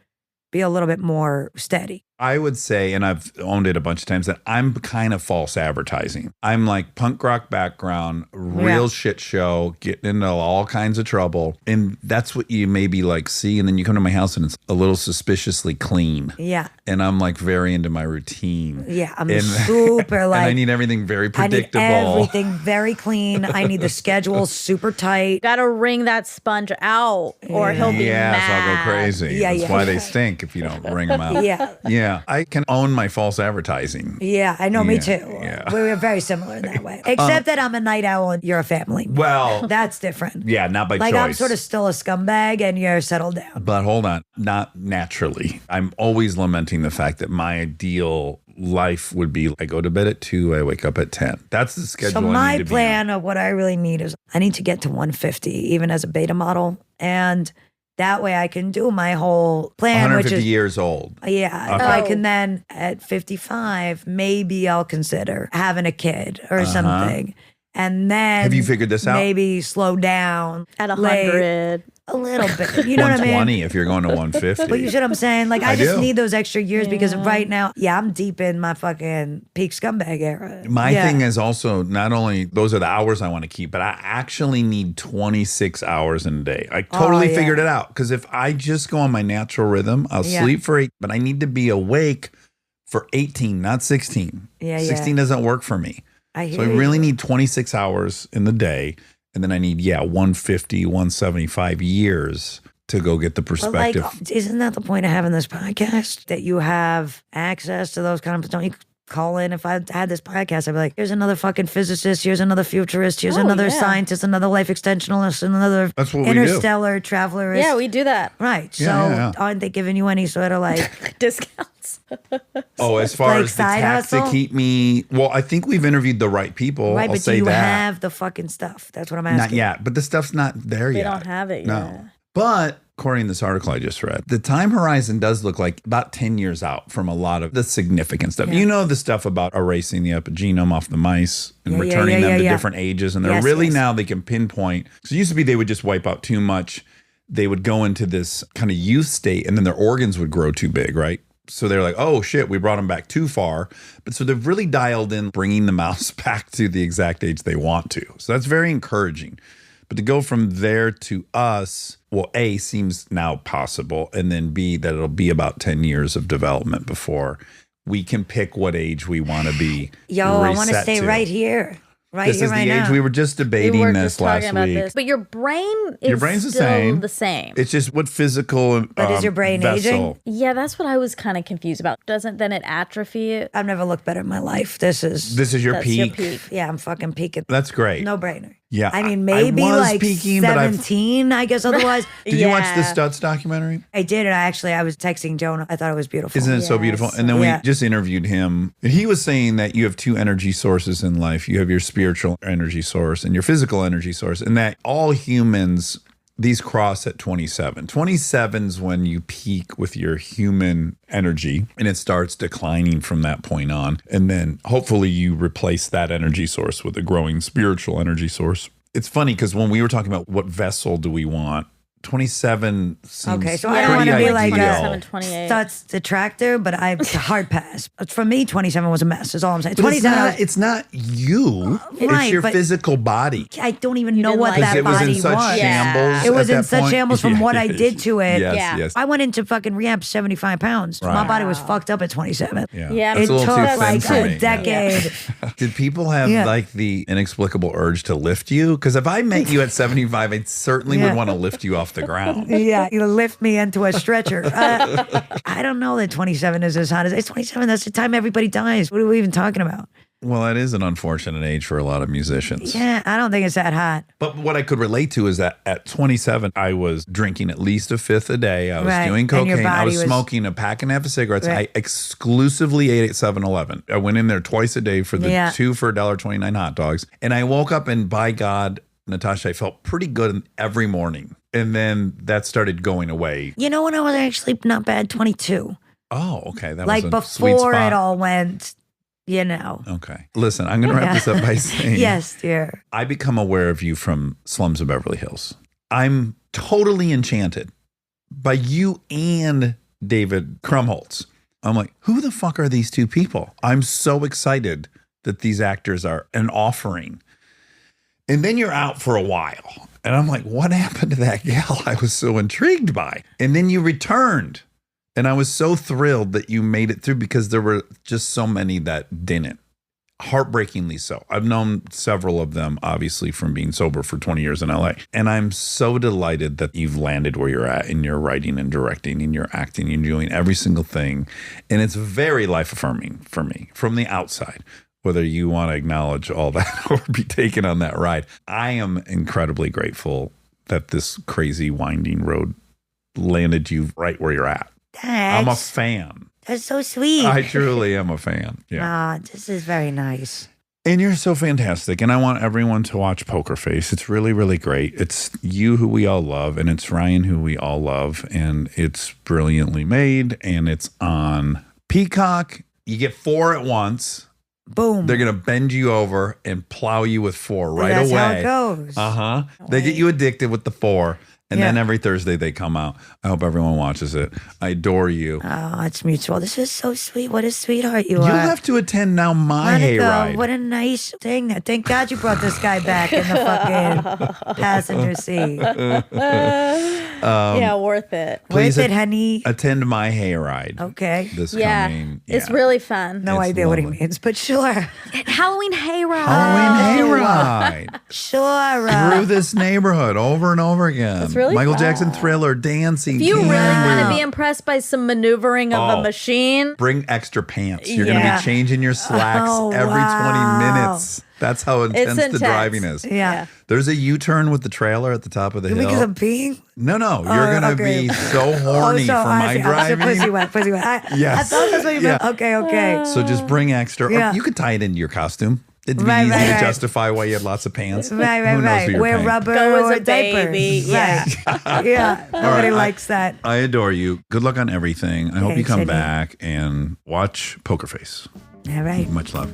be a little bit more steady. I would say, and I've owned it a bunch of times, that I'm kind of false advertising. I'm like punk rock background, real shit show, getting into all kinds of trouble. And that's what you maybe like see. And then you come to my house and it's a little suspiciously clean. Yeah. And I'm like very into my routine. Yeah. I'm super like. And I need everything very predictable. I need everything very clean. I need the schedule super tight. Gotta wring that sponge out or he'll be mad. So I'll go crazy. Yeah, That's why they stink if you don't wring them out. Yeah. Yeah. I can own my false advertising. Yeah, I know, me too. Yeah. We're very similar in that way. Except that I'm a night owl and you're a family. Well, That's different. yeah, not by Like choice. I'm sort of still a scumbag and you're settled down. But hold on, not naturally. I'm always lamenting the fact that my ideal life would be I go to bed at 2, I wake up at 10. That's the schedule So I my need to plan of what I really need is I need to get to 150, even as a beta model. And that way I can do my whole be plan, 150 which is years old. yeah. Okay. If I can then at 55, maybe I'll consider having a kid or something. And then Have you figured this out? Maybe slow down At late, 100. a little bit. You know what I 120 mean? if you're going to 150. But you see what I'm saying? Like, I just do. need those extra years because right now, I'm deep in my fucking peak scumbag era. My Yeah. thing is also not only those are the hours I want to keep, but I actually need 26 hours in a day. I totally yeah. figured it out because if I just go on my natural rhythm, I'll Yeah. sleep for 8, but I need to be awake for 18, not 16. Yeah, 16 doesn't work for me. I So I hear you. really need 26 hours in the day. And then I need, 150, 175 years to go get the But like, perspective. isn't that the point of having this podcast? That you have access to those kind of, don't you call in? If I had this podcast, I'd be like, here's another fucking physicist, here's another futurist, here's another yeah. scientist, another life extensionalist, another That's what we do. interstellar traveler. Yeah, we do that. Right. So Yeah. aren't they giving you any sort of like, Discounts. Oh, as far like as the side tax to hustle? keep me, well, I think we've interviewed the right people. right, I'll but do say you that. have the fucking stuff? That's what I'm asking. Not yet, but the stuff's not there They yet. don't have it No. yet. But according to this article I just read, the time horizon does look like about 10 years out from a lot of the significant stuff. Yeah. You know, the stuff about erasing the epigenome off the mice and Yeah, returning them to yeah. different ages. And they're Yes, really yes. now they can pinpoint. So it used to be they would just wipe out too much. They would go into this kind of youth state and then their organs would grow too big, right? So they're like, oh shit, we brought them back too far. But so they've really dialed in bringing the mouse back to the exact age they want to. So that's very encouraging. But to go from there to us, well, A, seems now possible. And then B, that it'll be about 10 years of development before we can pick what age we want to be. Yo, I want to reset stay to. right here. Right This here, is right the age now. we were just debating We were this just talking last about week. this. But your brain is Your brain's the still same. the same. It's just what physical But is your brain aging? Yeah, that's what I was kind of confused about. Doesn't then it atrophy it? I've never looked better in my life. This is This is your That's your peak. peak. yeah, I'm fucking peaking. That's great. No brainer. Yeah, I mean, I maybe was like peaking, but I've- 17, I guess otherwise. Did you watch the Yeah. Stutz documentary? I did, and I was texting Jonah. I thought it was beautiful. Isn't it so beautiful? Yes. And then Yeah. we just interviewed him. And he was saying that you have two energy sources in life. You have your spiritual energy source and your physical energy source. And that all humans, these cross at 27. 27's when you peak with your human energy and it starts declining from that point on. And then hopefully you replace that energy source with a growing spiritual energy source. It's funny because when we were talking about what vessel do we want, 27 seems Okay, so Yeah, I don't want to pretty be like ideal. 27, 28. Stutz detractor, but I hard pass. For me, 27 was a mess. Is all I'm saying. But it's 27, I not, was- it's not you. It's Right, your but- physical body. I don't even know didn't what like that it. It was body in such was. shambles. It was at in that such point. shambles from what I did to it. Yes, Yeah. yes. I went into fucking rehab 75 pounds. My Right. body was fucked up at 27. Yeah, Yeah, It It's a little took too thin like for a me. decade. Did people have Yeah. like the inexplicable urge to lift you? Because if I met you at 75, I certainly Yeah. would want to lift you off the ground. Yeah, you lift me into a stretcher. I don't know that 27 is as hot as it's 27. That's the time everybody dies. What are we even talking about? Well, that is an unfortunate age for a lot of musicians. Yeah, I don't think it's that hot. But what I could relate to is that at 27, I was drinking at least a fifth a day. I was Right. doing And your cocaine. I body was was- smoking a pack and a half of cigarettes. Right. I exclusively ate at 7-Eleven. I went in there twice a day for the Yeah. 2 for $1.29 hot dogs. And I woke up and by God, Natasha, I felt pretty good every morning. And then that started going away. You know when I was actually not bad, 22. Oh, okay. That Like was a sweet before spot. it all went, you know. Okay. Listen, I'm going to wrap this up by saying Yes, dear. I become aware of you from Slums of Beverly Hills. I'm totally enchanted by you and David Krumholtz. I'm like, who the fuck are these two people? I'm so excited that these actors are an offering. And then you're out for a while. And I'm like, what happened to that gal I was so intrigued by? And then you returned. And I was so thrilled that you made it through because there were just so many that didn't. Heartbreakingly so. I've known several of them, obviously, from being sober for 20 years in LA. And I'm so delighted that you've landed where you're at in your writing and directing and your acting and doing every single thing. And it's very life affirming for me from the outside. Whether you want to acknowledge all that or be taken on that ride, I am incredibly grateful that this crazy winding road landed you right where you're at. I'm a fan. That's so sweet. I truly am a fan. Yeah. Ah, this is very nice. And you're so fantastic. And I want everyone to watch Poker Face. It's really, really great. It's you who we all love, and it's Ryan who we all love. And it's brilliantly made, and it's on Peacock. You get 4 at once. Boom. They're going to bend you over and plow you with 4 right That's away. how it goes. Uh-huh. They get you addicted with the 4. And then Yeah. every Thursday they come out. I hope everyone watches it. I adore you. Oh, it's mutual. This is so sweet. What a sweetheart you You'll are. have to attend now my Monica, hayride. what a nice thing. Thank God you brought this guy back in the fucking passenger seat. Yeah, worth it. Please Worth it, honey. attend my hayride. Okay. This Yeah, coming. it's really fun. No It's idea what he lovely. means, but sure. Halloween hayride. Halloween hayride. Sure. Through this neighborhood over and over again. It's really Michael fun. Jackson Thriller, dancing. If you really candy. want to be impressed by some maneuvering of Oh. a machine, Bring extra pants. You're going to Yeah. be changing your slacks Oh, every 20 wow. minutes. That's how intense the intense. driving is. Yeah. There's a U-turn with the trailer at the top of the hill. Because I'm peeing? No, you're going to okay. be so horny so for I my see. driving. Pussy wet. I Yes. thought that's what you meant. Yeah. Okay. So just bring extra. Yeah. Or you could tie it into your costume. It'd be Right, easy right, to right. justify why you had lots of pants. Right. Who knows who you're Wear paying? rubber Go or as a diapers. baby. Yeah. Right. Yeah. Nobody right. likes that. I adore you. Good luck on everything. I hope you Thanks, come Sydney. back and watch Poker Face. All right. Much love.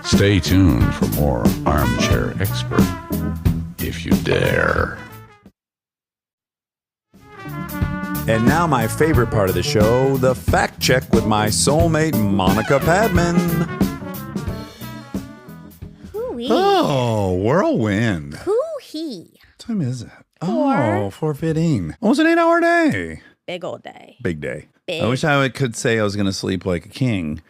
Stay tuned for more Armchair Expert, if you dare. And now my favorite part of the show, the fact check with my soulmate, Monica Padman. hoo-wee. Oh, whirlwind. Hoo-hee. What time is it? 4. Oh, 4:15. Almost an 8-hour day. Big old day. Big day. Big. I wish I could say I was going to sleep like a king,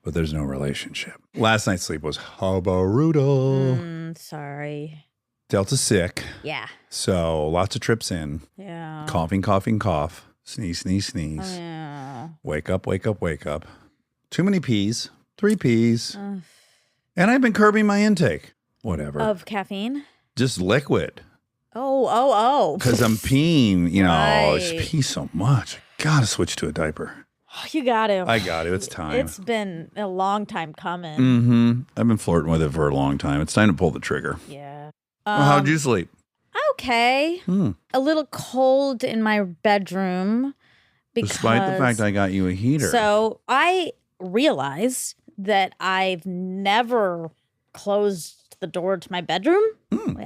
but there's no relationship. Last night's sleep was habarudo. Sorry. Delta's sick, Yeah. so lots of trips in. Yeah. Coughing, coughing, cough. Sneeze, sneeze, sneeze. Yeah. Wake up, wake up, wake up. Too many peas. 3 peas. And I've been curbing my intake. Whatever. Of caffeine? Just liquid. Oh. Because I'm peeing, I just Right. pee so much. I gotta switch to a diaper. You got to. I got to. It's time. It's been a long time coming. Mm-hmm. I've been flirting with it for a long time. It's time to pull the trigger. Yeah. Well, how'd you sleep? Okay. A little cold in my bedroom because Despite the fact I got you a heater. So I realized that I've never closed the door to my bedroom.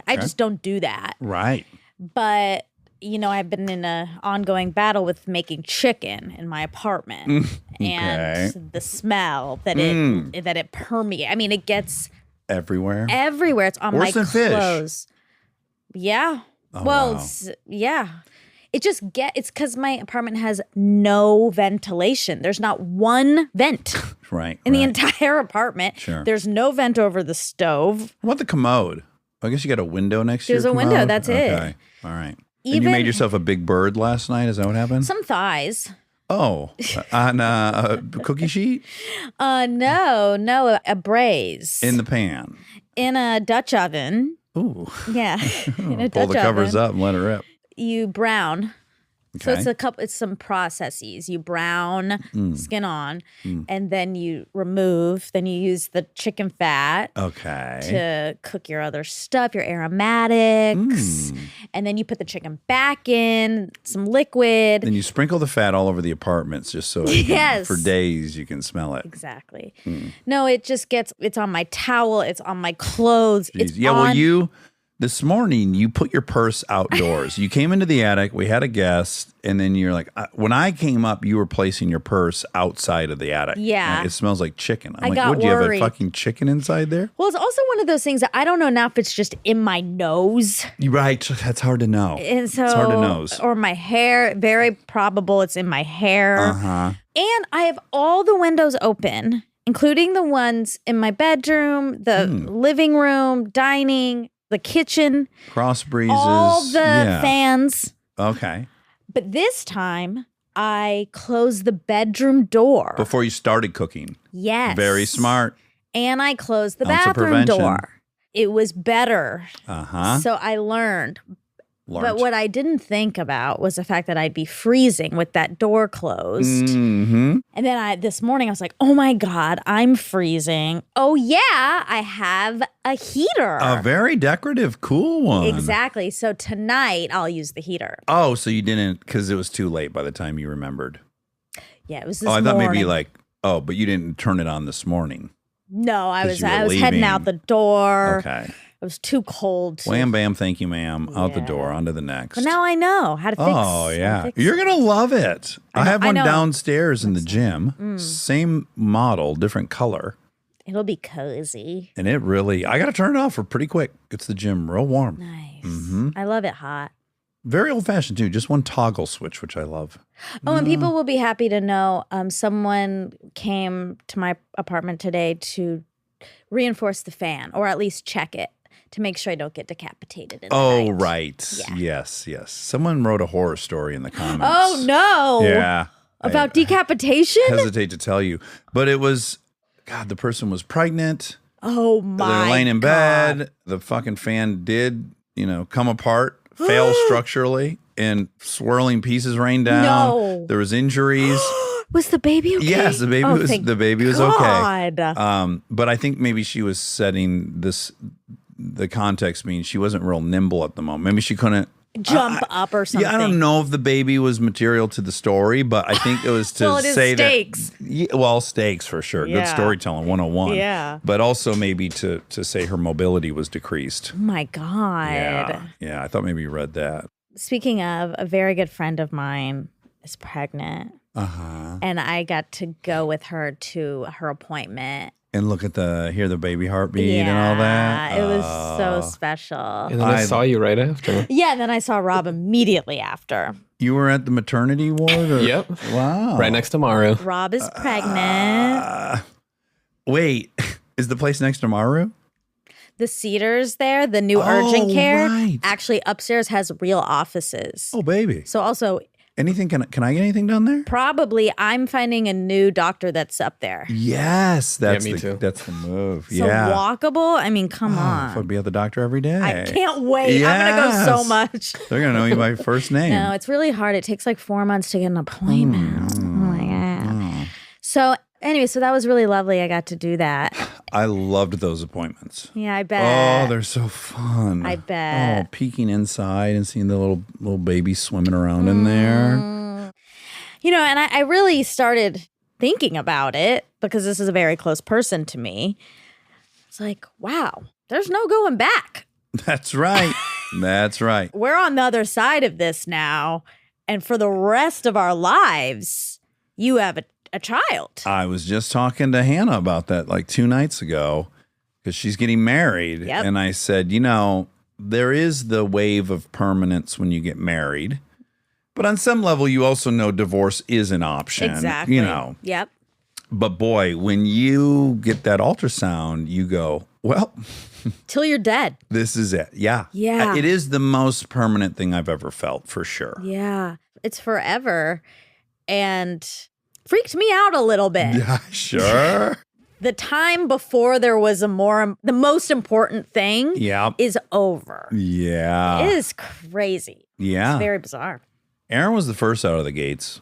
I just don't do that. Right. But I've been in an ongoing battle with making chicken in my apartment, and the smell that it permeates. I mean, it gets Everywhere. everywhere. It's on Worse my than fish. clothes. Yeah. Oh, well, wow. yeah. It's because my apartment has no ventilation. There's not one vent Right. in the right. entire apartment. Sure. There's no vent over the stove. What about the commode? I guess you got a window next to your There's a window, commode? that's it. Okay. All right. And Even- you made yourself a big bird last night? Is that what happened? Some thighs. Oh, on a cookie sheet? No, a braise. In the pan. In a Dutch oven. Ooh. Yeah. In a Pull Dutch the covers oven. up and let it rip. You brown So it's some processes. You brown skin on, and then you remove. Then you use the chicken fat to cook your other stuff, your aromatics, and then you put the chicken back in some liquid. Then you sprinkle the fat all over the apartments just so it can, for days you can smell it. Exactly. No, it just it's on my towel. It's on my clothes. This morning, you put your purse outdoors. You came into the attic. We had a guest. And then you're like, when I came up, you were placing your purse outside of the attic. Yeah. And it smells like chicken. I'm got what, do you have a worried. fucking chicken inside there? Well, it's also one of those things that I don't know now if it's just in my nose. You're right. That's hard to know. And so, it's hard to nose. Or my hair. Very probable it's in my hair. Uh-huh. And I have all the windows open, including the ones in my bedroom, the living room, dining, the kitchen, Cross breezes. all the fans. Okay. But this time, I closed the bedroom door. Before you started cooking. Yes. Very smart. And I closed the Ounce of bathroom prevention. door. It was better. Uh-huh. So I learned. But what I didn't think about was the fact that I'd be freezing with that door closed. Mm-hmm. And then this morning I was like, oh my God, I'm freezing. Oh yeah, I have a heater. A very decorative, cool one. Exactly. So tonight I'll use the heater. Oh, so you didn't, because it was too late by the time you remembered. Yeah, it was this I thought morning. maybe but you didn't turn it on this morning. No, I 'Cause was you were heading leaving. out the door. Okay. It was too cold. Wham, bam, thank you, ma'am. Out the Yeah. door, on to the next. But now I know how to fix. Oh, yeah. fix You're going to love it. I have I one know. downstairs in the gym. Same model, different color. It'll be cozy. And it really, I got to turn it off for pretty quick. Gets the gym real warm. Nice. I love it hot. Very old fashioned, too. Just one toggle switch, which I love. Oh, and people will be happy to know someone came to my apartment today to reinforce the fan, or at least check it to make sure I don't get decapitated in the Oh, night. right. Yeah. Yes. Someone wrote a horror story in the comments. Oh, no. Yeah. About decapitation? Hesitate to tell you. But it was, God, the person was pregnant. Oh, my They're laying in God. bed. The fucking fan did, come apart, fail structurally, and swirling pieces rained down. No. There was injuries. Was the baby okay? Yes, the baby was thank okay. God. But I think maybe she was setting the context means she wasn't real nimble at the moment. Maybe she couldn't Jump up or something. Yeah, I don't know if the baby was material to the story, but I think it was to Well, it is say stakes. that. Yeah, well, stakes for sure. Good Yeah. storytelling 101. Yeah. But also maybe to say her mobility was decreased. Oh, my God. Yeah, I thought maybe you read that. Speaking of, a very good friend of mine is pregnant. Uh-huh. And I got to go with her to her appointment. And look at hear the baby heartbeat and all that. It was so special. And then I saw you right after. Yeah, and then I saw Rob immediately after. You were at the maternity ward? Or? Yep. Wow. Right next to Maru. Rob is pregnant. Wait, is the place next to Maru? The Cedars there, the new urgent care, right. actually upstairs has real offices. Oh, baby. So also, Anything? Can I get anything done there? probably I'm finding a new doctor that's up there. Yes, that's me the too. that's the move. So yeah. walkable. I mean, come If on. I'd be at the doctor every day. I can't wait. I'm going to go so Yes. much. They're gonna know you by first name. No, it's really hard. It takes like 4 months to get an appointment. Oh my God. So anyway, so that was really lovely. I got to do that. I loved those appointments. Yeah, I bet. Oh, they're so fun. I bet. Oh, peeking inside and seeing the little baby swimming around in there. You know, and I really started thinking about it because this is a very close person to me. It's like, wow, there's no going back. That's right. That's right. We're on the other side of this now. And for the rest of our lives, you have a child. I was just talking to Hannah about that like 2 nights ago because she's getting married. Yep. And I said, there is the wave of permanence when you get married. But on some level, you also know divorce is an option. Exactly. Yep. But boy, when you get that ultrasound, you go, well, Till you're dead. this is it. Yeah. Yeah. It is the most permanent thing I've ever felt, for sure. Yeah. It's forever. And freaked me out a little bit. Yeah, sure. The time before there was the most important thing Yeah. is over. Yeah. It is crazy. Yeah. It's very bizarre. Aaron was the first out of the gates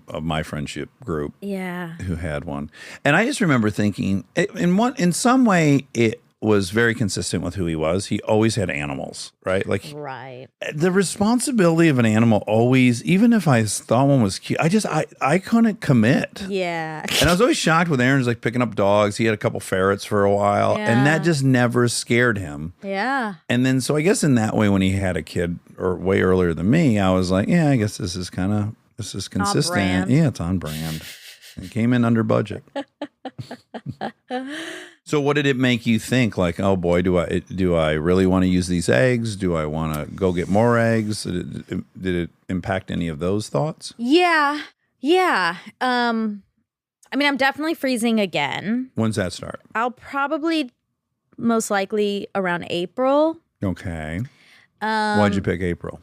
of my friendship group Yeah. who had one. And I just remember thinking, in some way, it was very consistent with who he was. He always had animals, right? Like Right. the responsibility of an animal always, even if I thought one was cute, I couldn't commit. Yeah. And I was always shocked with Aaron's like picking up dogs. He had a couple ferrets for a while, and that Yeah. just never scared him. Yeah. And then, so I guess in that way, when he had a kid or way earlier than me, I was like, yeah, I guess this is consistent. brand. Yeah, it's on brand. It came in under budget. So what did it make you think? Like, oh boy, do I really want to use these eggs? Do I want to go get more eggs? Did it impact any of those thoughts? Yeah. Yeah. I mean, I'm definitely freezing again. When's that start? I'll probably most likely around April. Okay. Why'd you pick April?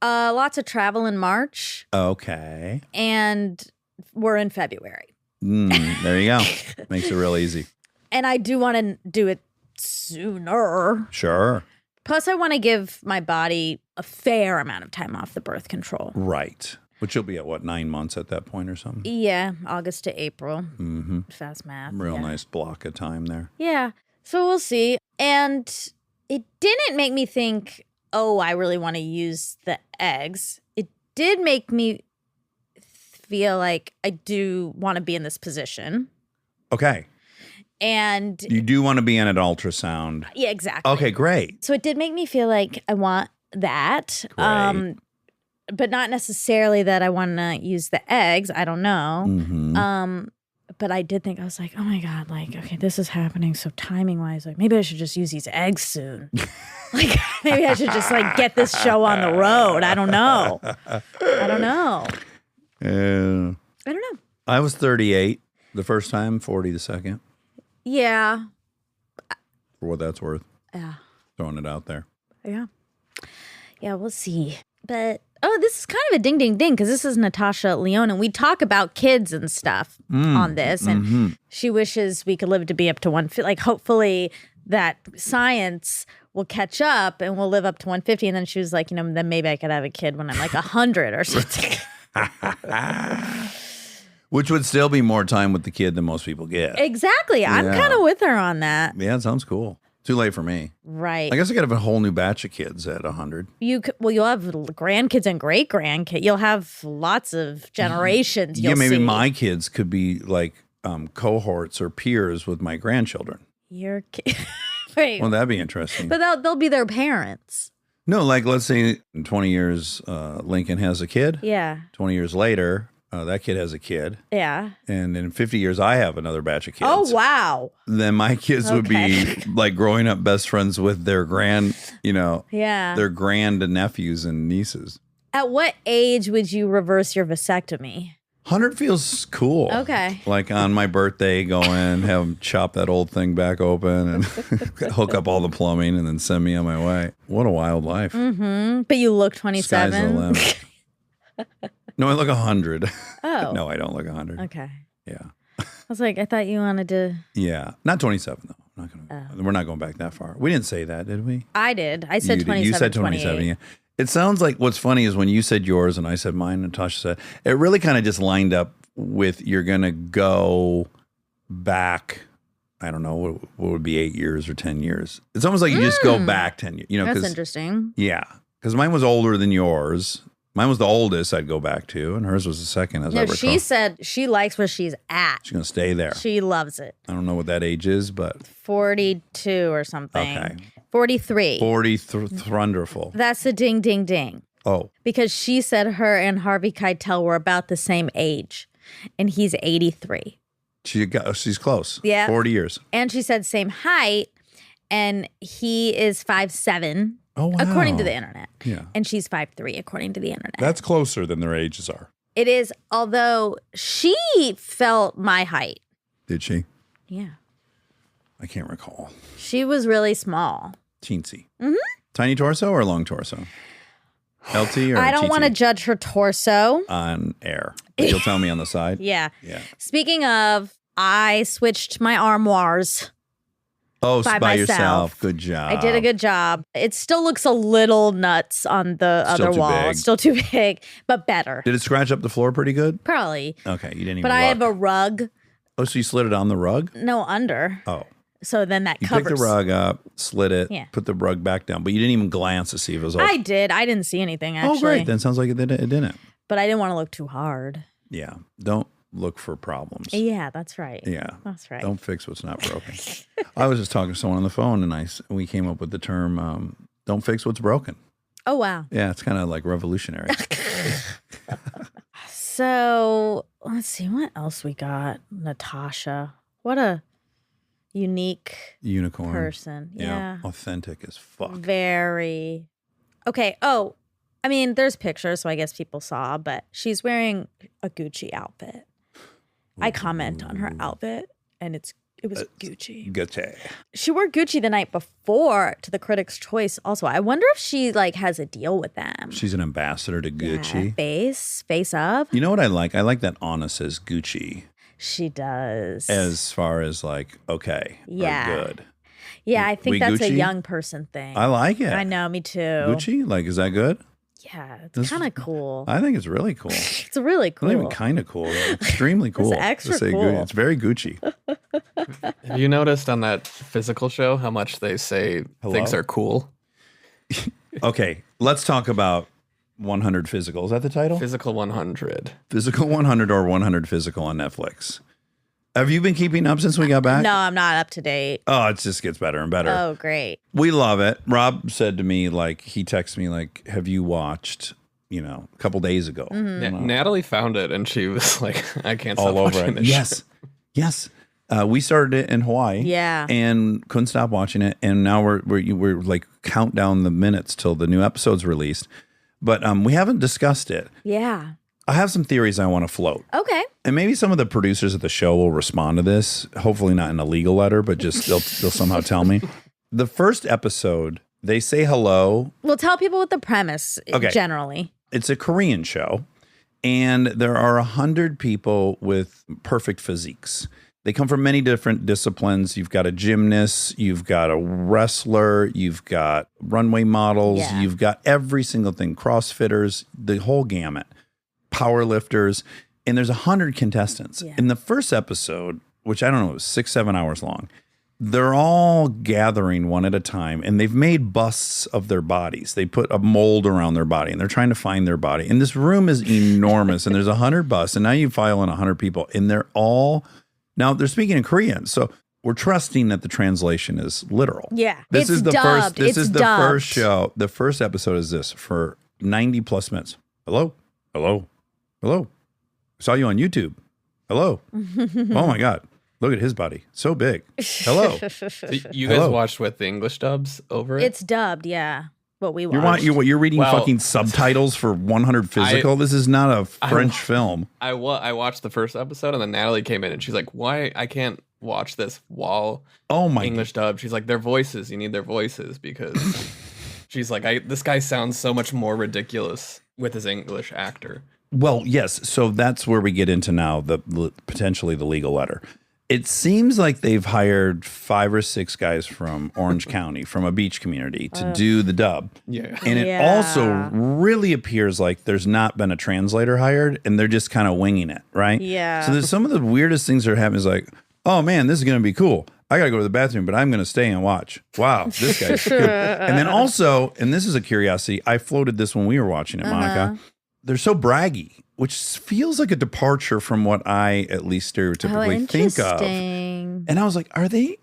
Lots of travel in March, Okay. and we're in February. There you go. Makes it real easy. And I do want to do it sooner. Sure. Plus, I want to give my body a fair amount of time off the birth control. Right. Which you'll be at, what, 9 months at that point or something? Yeah, August to April. Mm-hmm. Fast math. Real yeah. nice block of time there. Yeah. So we'll see. And it didn't make me think, oh, I really want to use the eggs. It did make me feel like I do want to be in this position. Okay. And You do want to be in an ultrasound. yeah, exactly. Okay, great. So it did make me feel like I want that. Great. But not necessarily that I want to use the eggs. I don't know. Mm-hmm. But I did think, I was like, oh my God, like, okay, this is happening. So timing wise, like maybe I should just use these eggs soon. Like maybe I should just like get this show on the road. I don't know. I don't know. I was 38 the first time, 40 the second, Yeah. for what that's worth. Yeah. Throwing it out there. Yeah. Yeah, we'll see. But this is kind of a ding ding ding because this is Natasha Lyonne, and we talk about kids and stuff on this, and she wishes we could live to be up to 150. Like hopefully that science will catch up and we'll live up to 150. And then she was like, then maybe I could have a kid when I'm like 100 or something. Which would still be more time with the kid than most people get. Exactly. I'm Yeah. kind of with her on that. Yeah, it sounds cool. Too late for me. Right. I guess I could have a whole new batch of kids at 100. You'll have grandkids and great grandkids. You'll have lots of generations. Yeah, You'll maybe see. my kids could be like cohorts or peers with my grandchildren. Your kid. Wait. Well, that'd be interesting. But they'll be their parents. No, like let's say in 20 years, Lincoln has a kid. Yeah. 20 years later, that kid has a kid. Yeah. And in 50 years, I have another batch of kids. Oh, wow. Then my kids would be Okay. like growing up best friends with their Yeah. their grand nephews and nieces. At what age would you reverse your vasectomy? 100 feels cool. Okay. Like on my birthday, go in, have them chop that old thing back open and hook up all the plumbing and then send me on my way. What a wild life. Mm-hmm. But you look Sky's the 27. limit. No, I look 100. Oh. No, I don't look 100. Okay. Yeah. I was like, I thought you wanted to. Yeah. Not 27, though. I'm not gonna, We're not going back that far. We didn't say that, did we? I did. I said You did. 27. You said 27, 28. yeah. It sounds like what's funny is when you said yours and I said mine, Natasha said, it really kind of just lined up with you're going to go back, I don't know, what would be 8 years or 10 years. It's almost like you just go back 10 years. That's 'cause- interesting. Yeah. Because mine was older than yours. Mine was the oldest I'd go back to, and hers was the second, as I No, recall. she said she likes where she's at. She's going to stay there. She loves it. I don't know what that age is, but 42 or something. Okay. 43. 40, thunderful. That's the ding, ding, ding. Oh, Because she said her and Harvey Keitel were about the same age, and he's 83. she's close. Yeah. 40 years. And she said same height, and he is 5'7", Oh, wow. according to the internet. Yeah. And she's 5'3", according to the internet. That's closer than their ages are. It is, although she felt my height. Did she? Yeah. I can't recall. She was really small. Teensy. Mm-hmm. Tiny torso or long torso? LT or I don't TT? want to judge her torso. On air. But you'll tell me on the side? Yeah. Yeah. Speaking of, I switched my armoires. Oh, by by myself. yourself. Good job. I did a good job. It still looks a little nuts on the Still other too wall. big. It's still too big, but better. Did it scratch up the floor pretty good? Probably. Okay, you didn't even But I have look. a rug. Oh, so you slid it on the rug? No, under. Oh. So then that You covers. picked the rug up, slid it, Yeah. put the rug back down, but you didn't even glance to see if it was all. I did. I didn't see anything actually. Oh, great. Then sounds like it didn't. But I didn't want to look too hard. Yeah. Don't look for problems. Yeah, that's right. Yeah. That's right. Don't fix what's not broken. I was just talking to someone on the phone and we came up with the term, don't fix what's broken. Oh, wow. Yeah, it's kind of like revolutionary. So let's see what else we got. Natasha. What a unique Unicorn. person. Yeah. Authentic as fuck. Very. Okay. Oh, I mean, there's pictures, so I guess people saw, but she's wearing a Gucci outfit. I comment on her outfit, and it was Gucci. Gucci. She wore Gucci the night before to the Critics' Choice. Also, I wonder if she like has a deal with them. She's an ambassador to Gucci. Yeah, face of. You know what I like? I like that Anna says Gucci She does. as far as like, okay, Yeah. or good. Yeah, I think We that's a Gucci? young person thing. I like it. I know, me too. Gucci? Like, is that good? Yeah, it's This- kind of cool. I think it's really cool. It's really cool. Not even kind of cool. Extremely cool. to extra say cool. Gucci. It's very Gucci. Have you noticed on that physical show how much they say things are cool? Okay, let's talk about 100 Physical. Is that the title? Physical 100. Physical 100 or 100 Physical on Netflix. Have you been keeping up since we got back? No, I'm not up to date. Oh, it just gets better and better. Oh, great. We love it. Rob said to me, like, he texted me, like, have you watched, a couple days ago? Natalie found it and she was like, I can't stop All over watching it. this. Yes. Yes. We started it in Hawaii. Yeah. And couldn't stop watching it. And now we're like count down the minutes till the new episode's released. But we haven't discussed it. Yeah. I have some theories I want to float. Okay. And maybe some of the producers of the show will respond to this. Hopefully not in a legal letter, but just they'll somehow tell me. The first episode, they say hello. Well, tell people what the premise generally. It's a Korean show, and there are 100 people with perfect physiques. They come from many different disciplines. You've got a gymnast, you've got a wrestler, you've got runway models, Yeah. you've got every single thing, CrossFitters, the whole gamut, power lifters, and there's 100 contestants. Yeah. In the first episode, which I don't know, it was 6-7 hours long, they're all gathering one at a time, and they've made busts of their bodies. They put a mold around their body, and they're trying to find their body. And this room is enormous, and there's 100 busts, and now you file in 100 people, and they're all... Now, they're speaking in Korean, so we're trusting that the translation is literal. Yeah. This It's is the dubbed. first. This It's is the dubbed. first show. The first episode is this for 90 plus minutes. Hello, hello, hello. Saw you on YouTube. Hello. Oh my God, look at his body, so big. Hello. So you guys Hello. watched with the English dubs over it? It's dubbed, yeah. What we You're watched. you're reading Well, fucking subtitles for 100 Physical. This is not a French film. I watched the first episode and then Natalie came in and she's like, why I can't watch this while Oh my English dub? She's like, their voices, you need their voices because she's like, this guy sounds so much more ridiculous with his English actor. Well, yes. So that's where we get into now potentially the legal letter. It seems like they've hired 5 or 6 guys from Orange County, from a beach community, to do the dub. Yeah. And it Yeah. also really appears like there's not been a translator hired, and they're just kind of winging it, right? Yeah. So there's some of the weirdest things that are happening. Is like, oh man, this is going to be cool. I got to go to the bathroom, but I'm going to stay and watch. Wow, this guy's good. And then also, and this is a curiosity, I floated this when we were watching it, Monica. They're so braggy, which feels like a departure from what I at least stereotypically think of. Interesting. And I was like, are they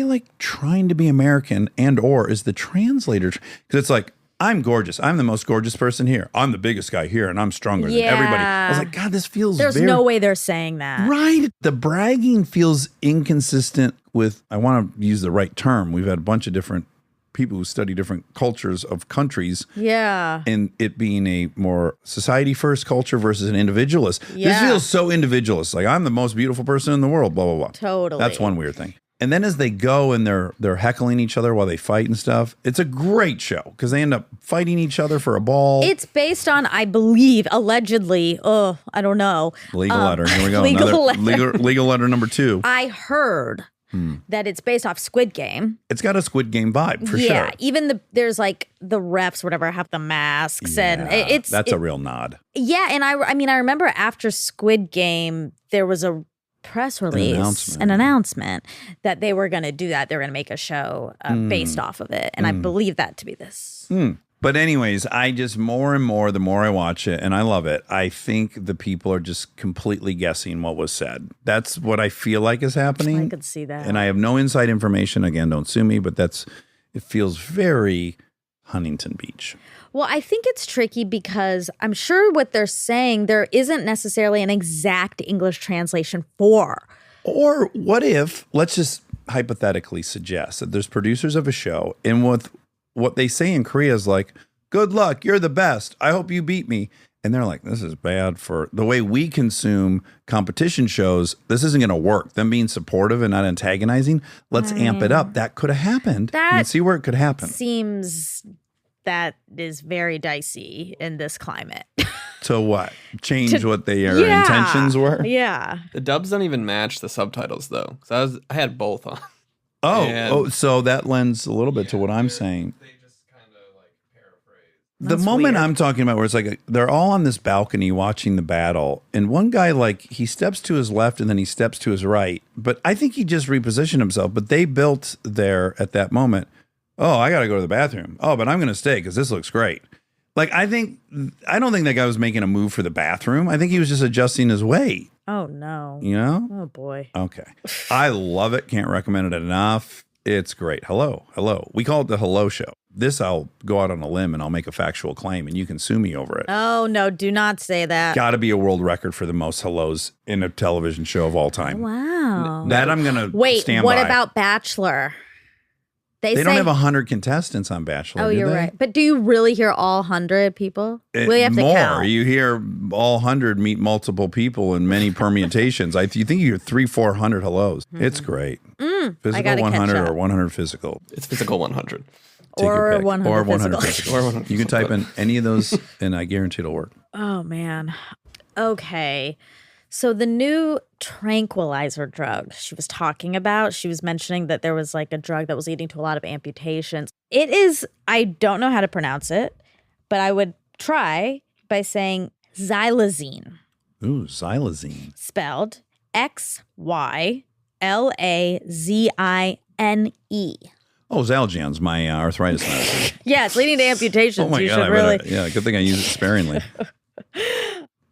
like trying to be American, and or is the translator? Because it's like, I'm gorgeous. I'm the most gorgeous person here. I'm the biggest guy here, and I'm stronger than everybody. I was like, God, this feels There's very no way they're saying that. right. The bragging feels inconsistent with. I want to use the right term. We've had a bunch of different people who study different cultures of countries. Yeah. And it being a more society first culture versus an individualist. This Yeah. feels so individualist. Like, I'm the most beautiful person in the world, blah, blah, blah. Totally. That's one weird thing. And then as they go and they're heckling each other while they fight and stuff, it's a great show because they end up fighting each other for a ball. It's based on, I believe, allegedly. Oh, I don't know. Legal letter. Here we go. Legal Another letter. legal letter number 2. I heard that it's based off Squid Game. It's got a Squid Game vibe for Yeah, sure. even there's like the refs, whatever, have the masks, and Yeah, that's a real nod. Yeah, and I mean, I remember after Squid Game, there was a press release, an announcement that they were going to do that. They were going to make a show based off of it, and I believe that to be this. But anyways, I just more and more, the more I watch it, and I love it, I think the people are just completely guessing what was said. That's what I feel like is happening. I could see that. And I have no inside information. Again, don't sue me, but it feels very Huntington Beach. Well, I think it's tricky because I'm sure what they're saying, there isn't necessarily an exact English translation for. Or what if, let's just hypothetically suggest that there's producers of a show, and what they say in Korea is like, good luck, you're the best, I hope you beat me. And they're like, this is bad for the way we consume competition shows. This isn't going to work. Them being supportive and not antagonizing, let's amp it up. That could have happened. And see where it could happen. Seems that is very dicey in this climate. To what? Change what their intentions were? Yeah. The dubs don't even match the subtitles though. So I had both on. So that lends a little bit to what I'm saying. They just kind of like paraphrase. The moment I'm talking about where it's like they're all on this balcony watching the battle, and one guy, like, he steps to his left and then he steps to his right, but I think he just repositioned himself. But they built there at that moment, oh, I got to go to the bathroom. Oh, but I'm going to stay because this looks great. Like, I don't think that guy was making a move for the bathroom. I think he was just adjusting his weight. Oh, no. You know? Oh, boy. Okay. I love it. Can't recommend it enough. It's great. Hello. We call it the Hello Show. This, I'll go out on a limb and I'll make a factual claim and you can sue me over it. Oh, no. Do not say that. Got to be a world record for the most hellos in a television show of all time. Wow. That I'm going to Wait, stand what by. about Bachelor? They don't say, have 100 contestants on Bachelor, oh, do you're they? right. But do you really hear all 100 people? We have to more. count. You hear all 100 meet multiple people in many permutations. You think you hear 300-400 hellos. It's great. Physical gotta catch 100 up. or 100 physical. It's physical 100. Take your Or pick. 100 or 100 physical. physical. Or 100 You can type in any of those and I guarantee it'll work. Oh, man. Okay. So the new tranquilizer drug she was talking about, she was mentioning that there was like a drug that was leading to a lot of amputations. It is, I don't know how to pronounce it, but I would try by saying xylazine, Ooh, xylazine. spelled XYLAZINE. Oh, Zaljan's my arthritis medicine. Yeah, it's leading to amputations. Oh my You God, should I really. read it. Yeah, good thing I use it sparingly.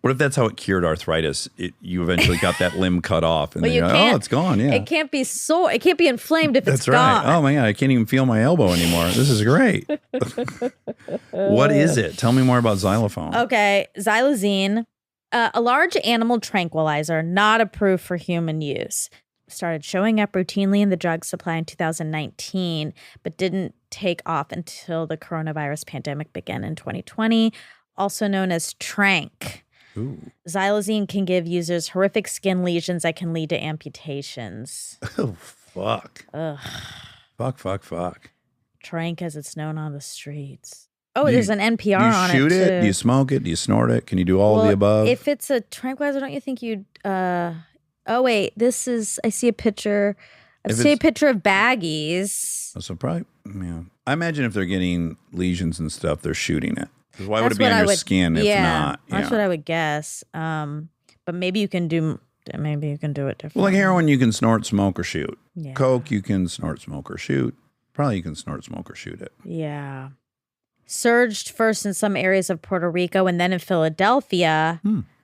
What if that's how it cured arthritis? You eventually got that limb cut off and But then you you're like, can't. oh, it's gone. Yeah. It can't be sore. It can't be inflamed if That's it's right. gone. Oh my God, I can't even feel my elbow anymore. This is great. What is it? Tell me more about xylophone. Okay, xylazine, a large animal tranquilizer not approved for human use. Started showing up routinely in the drug supply in 2019, but didn't take off until the coronavirus pandemic began in 2020, also known as tranq. Ooh. Xylazine can give users horrific skin lesions that can lead to amputations. Oh, fuck. Ugh. Fuck. Tranq, as it's known on the streets. Oh, Do you- there's an NPR on it, Do you shoot it? too. Do you smoke it? Do you snort it? Can you do all of the above? If it's a tranquilizer, don't you think you'd oh wait, this is I see a picture. I If see a it's- picture of baggies. So probably, yeah. I imagine if they're getting lesions and stuff, they're shooting it. 'Cause why would it That's be what on I your would- skin if yeah, not? That's what I would guess. But maybe you can do it differently. Well, like heroin, you can snort, smoke, or shoot. Yeah. Coke, you can snort, smoke, or shoot. Probably you can snort, smoke, or shoot it. Yeah. Surged first in some areas of Puerto Rico and then in Philadelphia,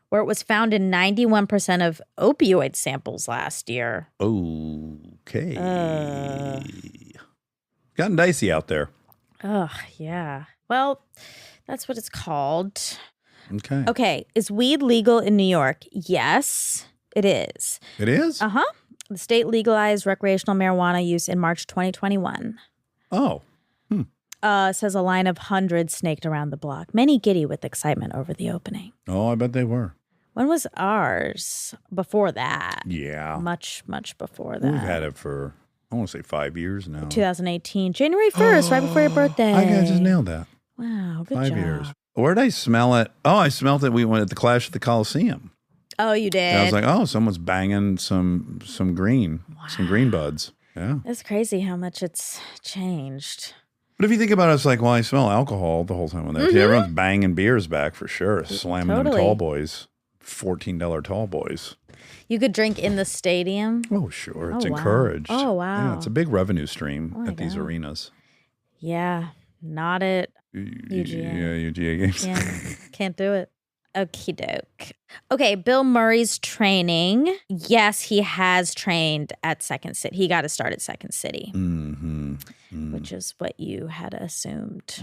where it was found in 91% of opioid samples last year. Okay. Gotten dicey out there. Ugh, yeah. Well, that's what it's called. Okay. Okay, is weed legal in New York? Yes, it is. It is? Uh-huh. The state legalized recreational marijuana use in March 2021. Oh. Says a line of hundreds snaked around the block, many giddy with excitement over the opening. Oh, I bet they were. When was ours? Before that. Yeah. Much before that. We've had it for, I want to say 5 years now. 2018, January 1st, right before your birthday. I just nailed that. Wow, good 5 job. years. Where did I smell it? Oh, I smelled it. We went at the Clash at the Coliseum. Oh, you did? And I was like, oh, someone's banging some green buds. Yeah. It's crazy how much it's changed. But if you think about it, it's like, well, I smell alcohol the whole time I'm there. See, everyone's banging beers back for sure. Slamming them tall boys. $14 tall boys. You could drink in the stadium. Oh, sure. It's Oh, wow. encouraged. Oh, wow. Yeah, it's a big revenue stream Oh, my at these God. arenas. Yeah, not at UGA. Yeah, UGA games. Yeah, can't do it. Okie doke. Okay, Bill Murray's training. Yes, he has trained at Second City. He got to start at Second City, which is what you had assumed.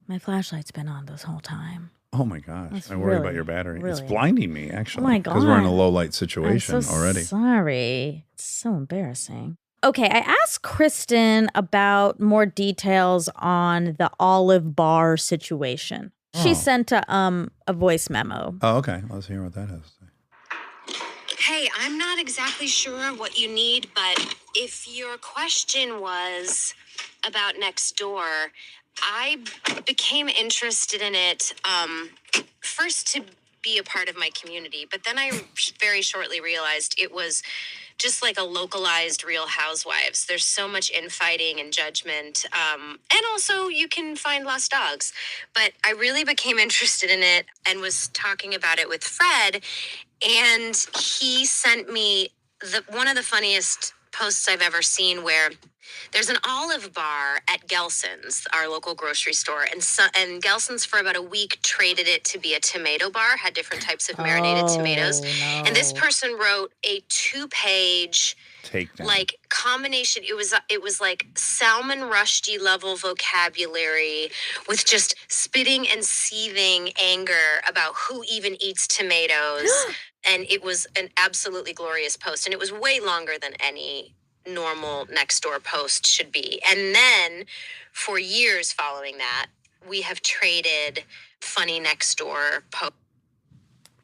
My flashlight's been on this whole time. Oh my gosh. That's I worry about really, your battery. It's really- blinding me, actually. Oh my Because we're in a God. low light I'm situation so already. sorry. It's so embarrassing. Okay, I asked Kristen about more details on the Olive Bar situation. She Oh. sent a voice memo. Oh, okay. Let's hear what that has to say. Hey, I'm not exactly sure what you need, but if your question was about next door, I became interested in it first to be a part of my community, but then I very shortly realized it was just like a localized Real Housewives. There's so much infighting and judgment, and also you can find lost dogs. But I really became interested in it and was talking about it with Fred, and he sent me one of the funniest posts I've ever seen, where there's an Olive Bar at Gelson's, our local grocery store, and Gelson's for about a week traded it to be a tomato bar, had different types of marinated tomatoes. no. And this person wrote a 2-page Takedown. like combination. It was like Salman Rushdie level vocabulary with just spitting and seething anger about who even eats tomatoes. And it was an absolutely glorious post, and it was way longer than any normal next door post should be. And then for years following that, we have traded funny next door posts.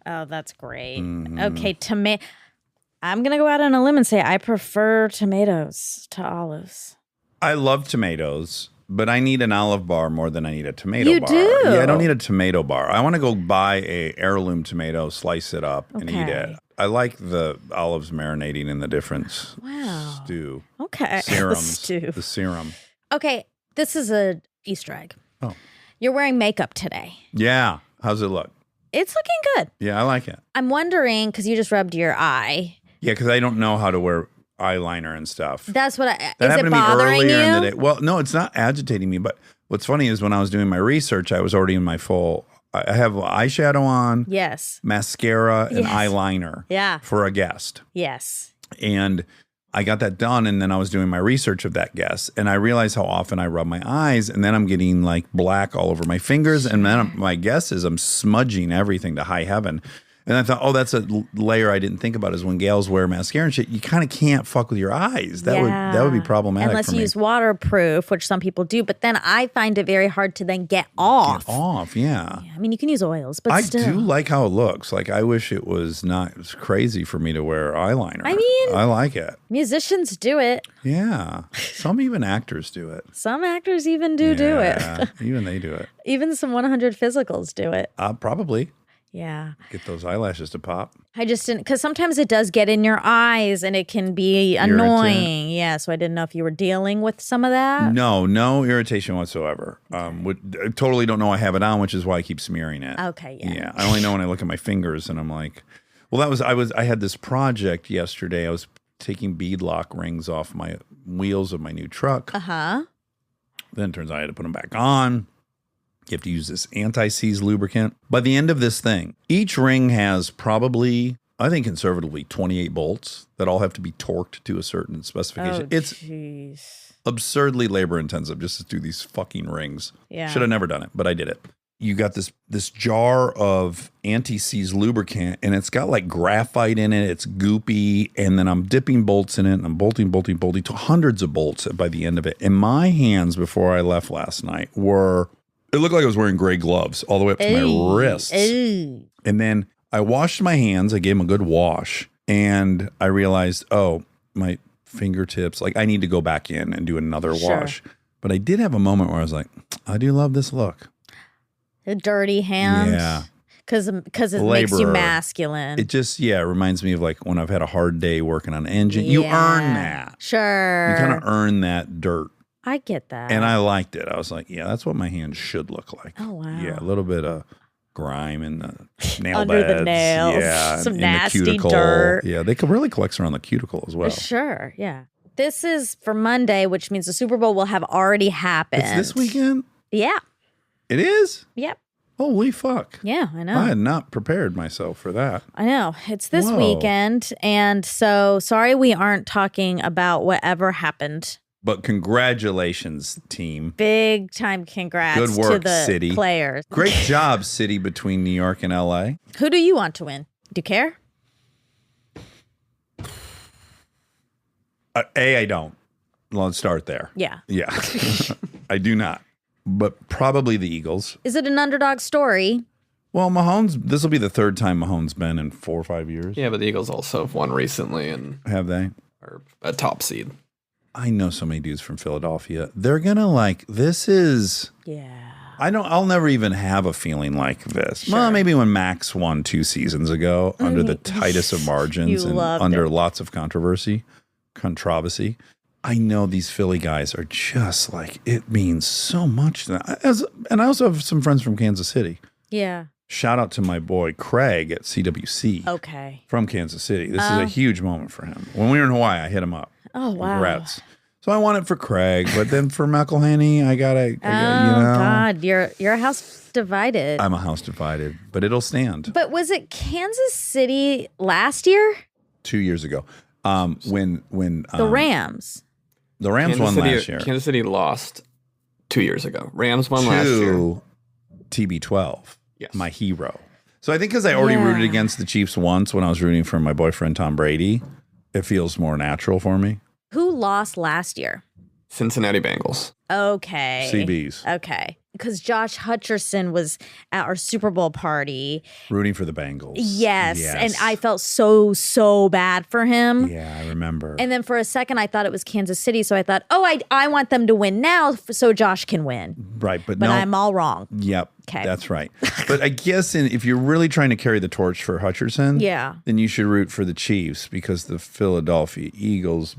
Oh, that's great. Okay, I'm going to go out on a limb and say I prefer tomatoes to olives. I love tomatoes, but I need an olive bar more than I need a tomato You bar. do? Yeah, I don't need a tomato bar. I want to go buy a heirloom tomato, slice it up, and eat Okay. it. I like the olives marinating in the different stew. Okay. Serums. Stew. The serum. Okay, this is a Easter egg. Oh. You're wearing makeup today. Yeah. How's it look? It's looking good. Yeah, I like it. I'm wondering, because you just rubbed your eye. Yeah, because I don't know how to wear eyeliner and stuff. That's what That is it happened to me bothering earlier in the you? day. Well, no, it's not agitating me. But what's funny is when I was doing my research, I was already in my full. I have eyeshadow on, Yes. mascara, and Yes. eyeliner. Yeah. For a guest, Yes. and I got that done, and then I was doing my research of that guest, and I realized how often I rub my eyes, and then I'm getting like black all over my fingers, and then my guess is I'm smudging everything to high heaven. And I thought, oh, that's a layer I didn't think about is when gals wear mascara and shit, you kind of can't fuck with your eyes. That would be problematic Unless for you me. use waterproof, which some people do. But then I find it very hard to then get off. Get off, yeah. I mean, you can use oils, but I still. do like how it looks. Like I wish it was not it was crazy for me to wear eyeliner. I mean- I like it. Musicians do it. Yeah. Some even actors do it. Some actors even do it. Yeah, even they do it. Even some 100 physicals do it. Probably Yeah. get those eyelashes to pop. I just didn't, because sometimes it does get in your eyes and it can be annoying. Yeah. So I didn't know if you were dealing with some of that. No irritation whatsoever. I totally don't know I have it on, which is why I keep smearing it. Okay. Yeah. Yeah, I only know when I look at my fingers and I'm like, well, I had this project yesterday. I was taking beadlock rings off my wheels of my new truck. Uh-huh. Then it turns out I had to put them back on. You have to use this anti-seize lubricant. By the end of this thing, each ring has probably, I think conservatively, 28 bolts that all have to be torqued to a certain specification. Oh, It's jeez. absurdly labor intensive just to do these fucking rings. Yeah. Should have never done it, but I did it. You got this jar of anti-seize lubricant, and it's got like graphite in it. It's goopy, and then I'm dipping bolts in it, and I'm bolting to hundreds of bolts by the end of it. And my hands before I left last night it looked like I was wearing gray gloves all the way up to my wrists. Ooh. And then I washed my hands. I gave them a good wash, and I realized, oh, my fingertips, like I need to go back in and do another wash. But I did have a moment where I was like, I do love this look. A dirty hand. Yeah. Because it makes you Laborer. masculine. It just, it reminds me of like when I've had a hard day working on an engine. You earn that. Sure. You kind of earn that dirt. I get that. And I liked it. I was like, yeah, that's what my hands should look like. Oh, wow. Yeah, a little bit of grime in the nail Under beds. the nails. Yeah, Some in nasty the cuticle. dirt. Yeah, they could really collect around the cuticle as well. Sure, yeah. This is for Monday, which means the Super Bowl will have already happened. It's this weekend? Yeah. It is? Yep. Holy fuck. Yeah, I know. I had not prepared myself for that. I know. It's this Whoa. weekend. And so sorry we aren't talking about whatever happened. But congratulations, team. Big time congrats Good work, to the City. players. Great job, City, between New York and LA. Who do you want to win? Do you care? I don't. Let's start there. Yeah. Yeah. I do not. But probably the Eagles. Is it an underdog story? Well, Mahomes, this will be the third time Mahomes been in 4 or 5 years. Yeah, but the Eagles also have won recently and Have they? are a top seed. I know so many dudes from Philadelphia. They're going to this is, Yeah. I'll never even have a feeling like this. Well, maybe when Max won 2 seasons ago under the tightest of margins You and loved under it. lots of controversy. I know these Philly guys are just like, it means so much to them. And I also have some friends from Kansas City. Yeah. Shout out to my boy Craig at CWC Okay. from Kansas City. This is a huge moment for him. When we were in Hawaii, I hit him up. Oh, wow. Congrats. So I want it for Craig, but then for McElhaney, I gotta, you know. God, you're a house divided. I'm a house divided, but it'll stand. But was it Kansas City last year? 2 years ago, when The Rams. the Rams won last year Kansas City lost 2 years ago. Rams won last year. to TB12, Yes. my hero. So I think because I already rooted Yeah. against the Chiefs once when I was rooting for my boyfriend Tom Brady, it feels more natural for me. Who lost last year? Cincinnati Bengals. Okay. CBs. Okay. Because Josh Hutcherson was at our Super Bowl party. Rooting for the Bengals. Yes. And I felt so bad for him. Yeah, I remember. And then for a second, I thought it was Kansas City. So I thought, I want them to win now so Josh can win. Right, but But no. I'm all wrong. Yep. 'Kay. That's right. But I guess if you're really trying to carry the torch for Hutcherson, Yeah. then you should root for the Chiefs because the Philadelphia Eagles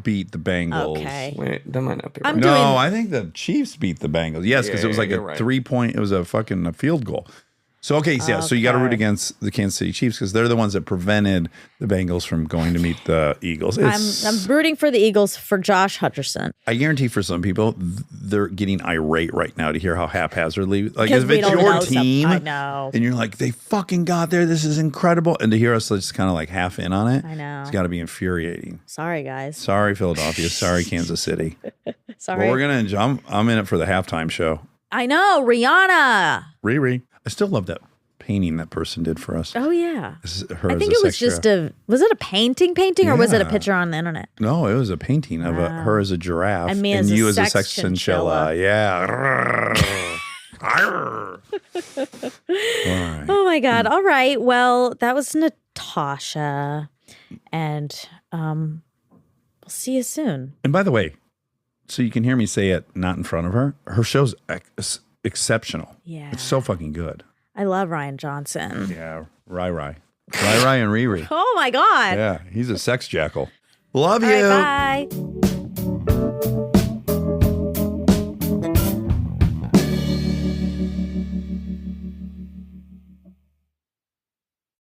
beat the Bengals. Okay. Wait, that might not be I'm right. No, doing- I think the Chiefs beat the Bengals. Yes, because Yeah, it was like you're a right. 3-point. It was a fucking field goal. So okay, so, yeah, so you got to root against the Kansas City Chiefs because they're the ones that prevented the Bengals from going to meet the Eagles. I'm rooting for the Eagles for Josh Hutcherson. I guarantee for some people, they're getting irate right now to hear how haphazardly, like Because if we it's don't your know some- team, I know. and you're like, they fucking got there, this is incredible, and to hear us just kind of like half in on it, I know. it's got to be infuriating. Sorry, guys. Sorry, Philadelphia. Sorry, Kansas City. Sorry. Well, we're gonna enjoy. I'm in it for the halftime show. I know. Rihanna. Riri, I still love that painting that person did for us. Oh, yeah. This is her I as think a it was sex just giraffe. was it a painting or was it a Yeah. picture on the internet? No, it was a painting of her as a giraffe And me as a you as a sex sex chinchilla. chinchilla. Yeah. Arr. All right. Oh my God. All right. Well, that was Natasha. And we'll see you soon. And by the way, so you can hear me say it not in front of her, her show's exceptional. Yeah. It's so fucking good. I love Ryan Johnson. Yeah. Rai and Riri. Oh my God. Yeah. He's a sex jackal. Love All you. right, bye.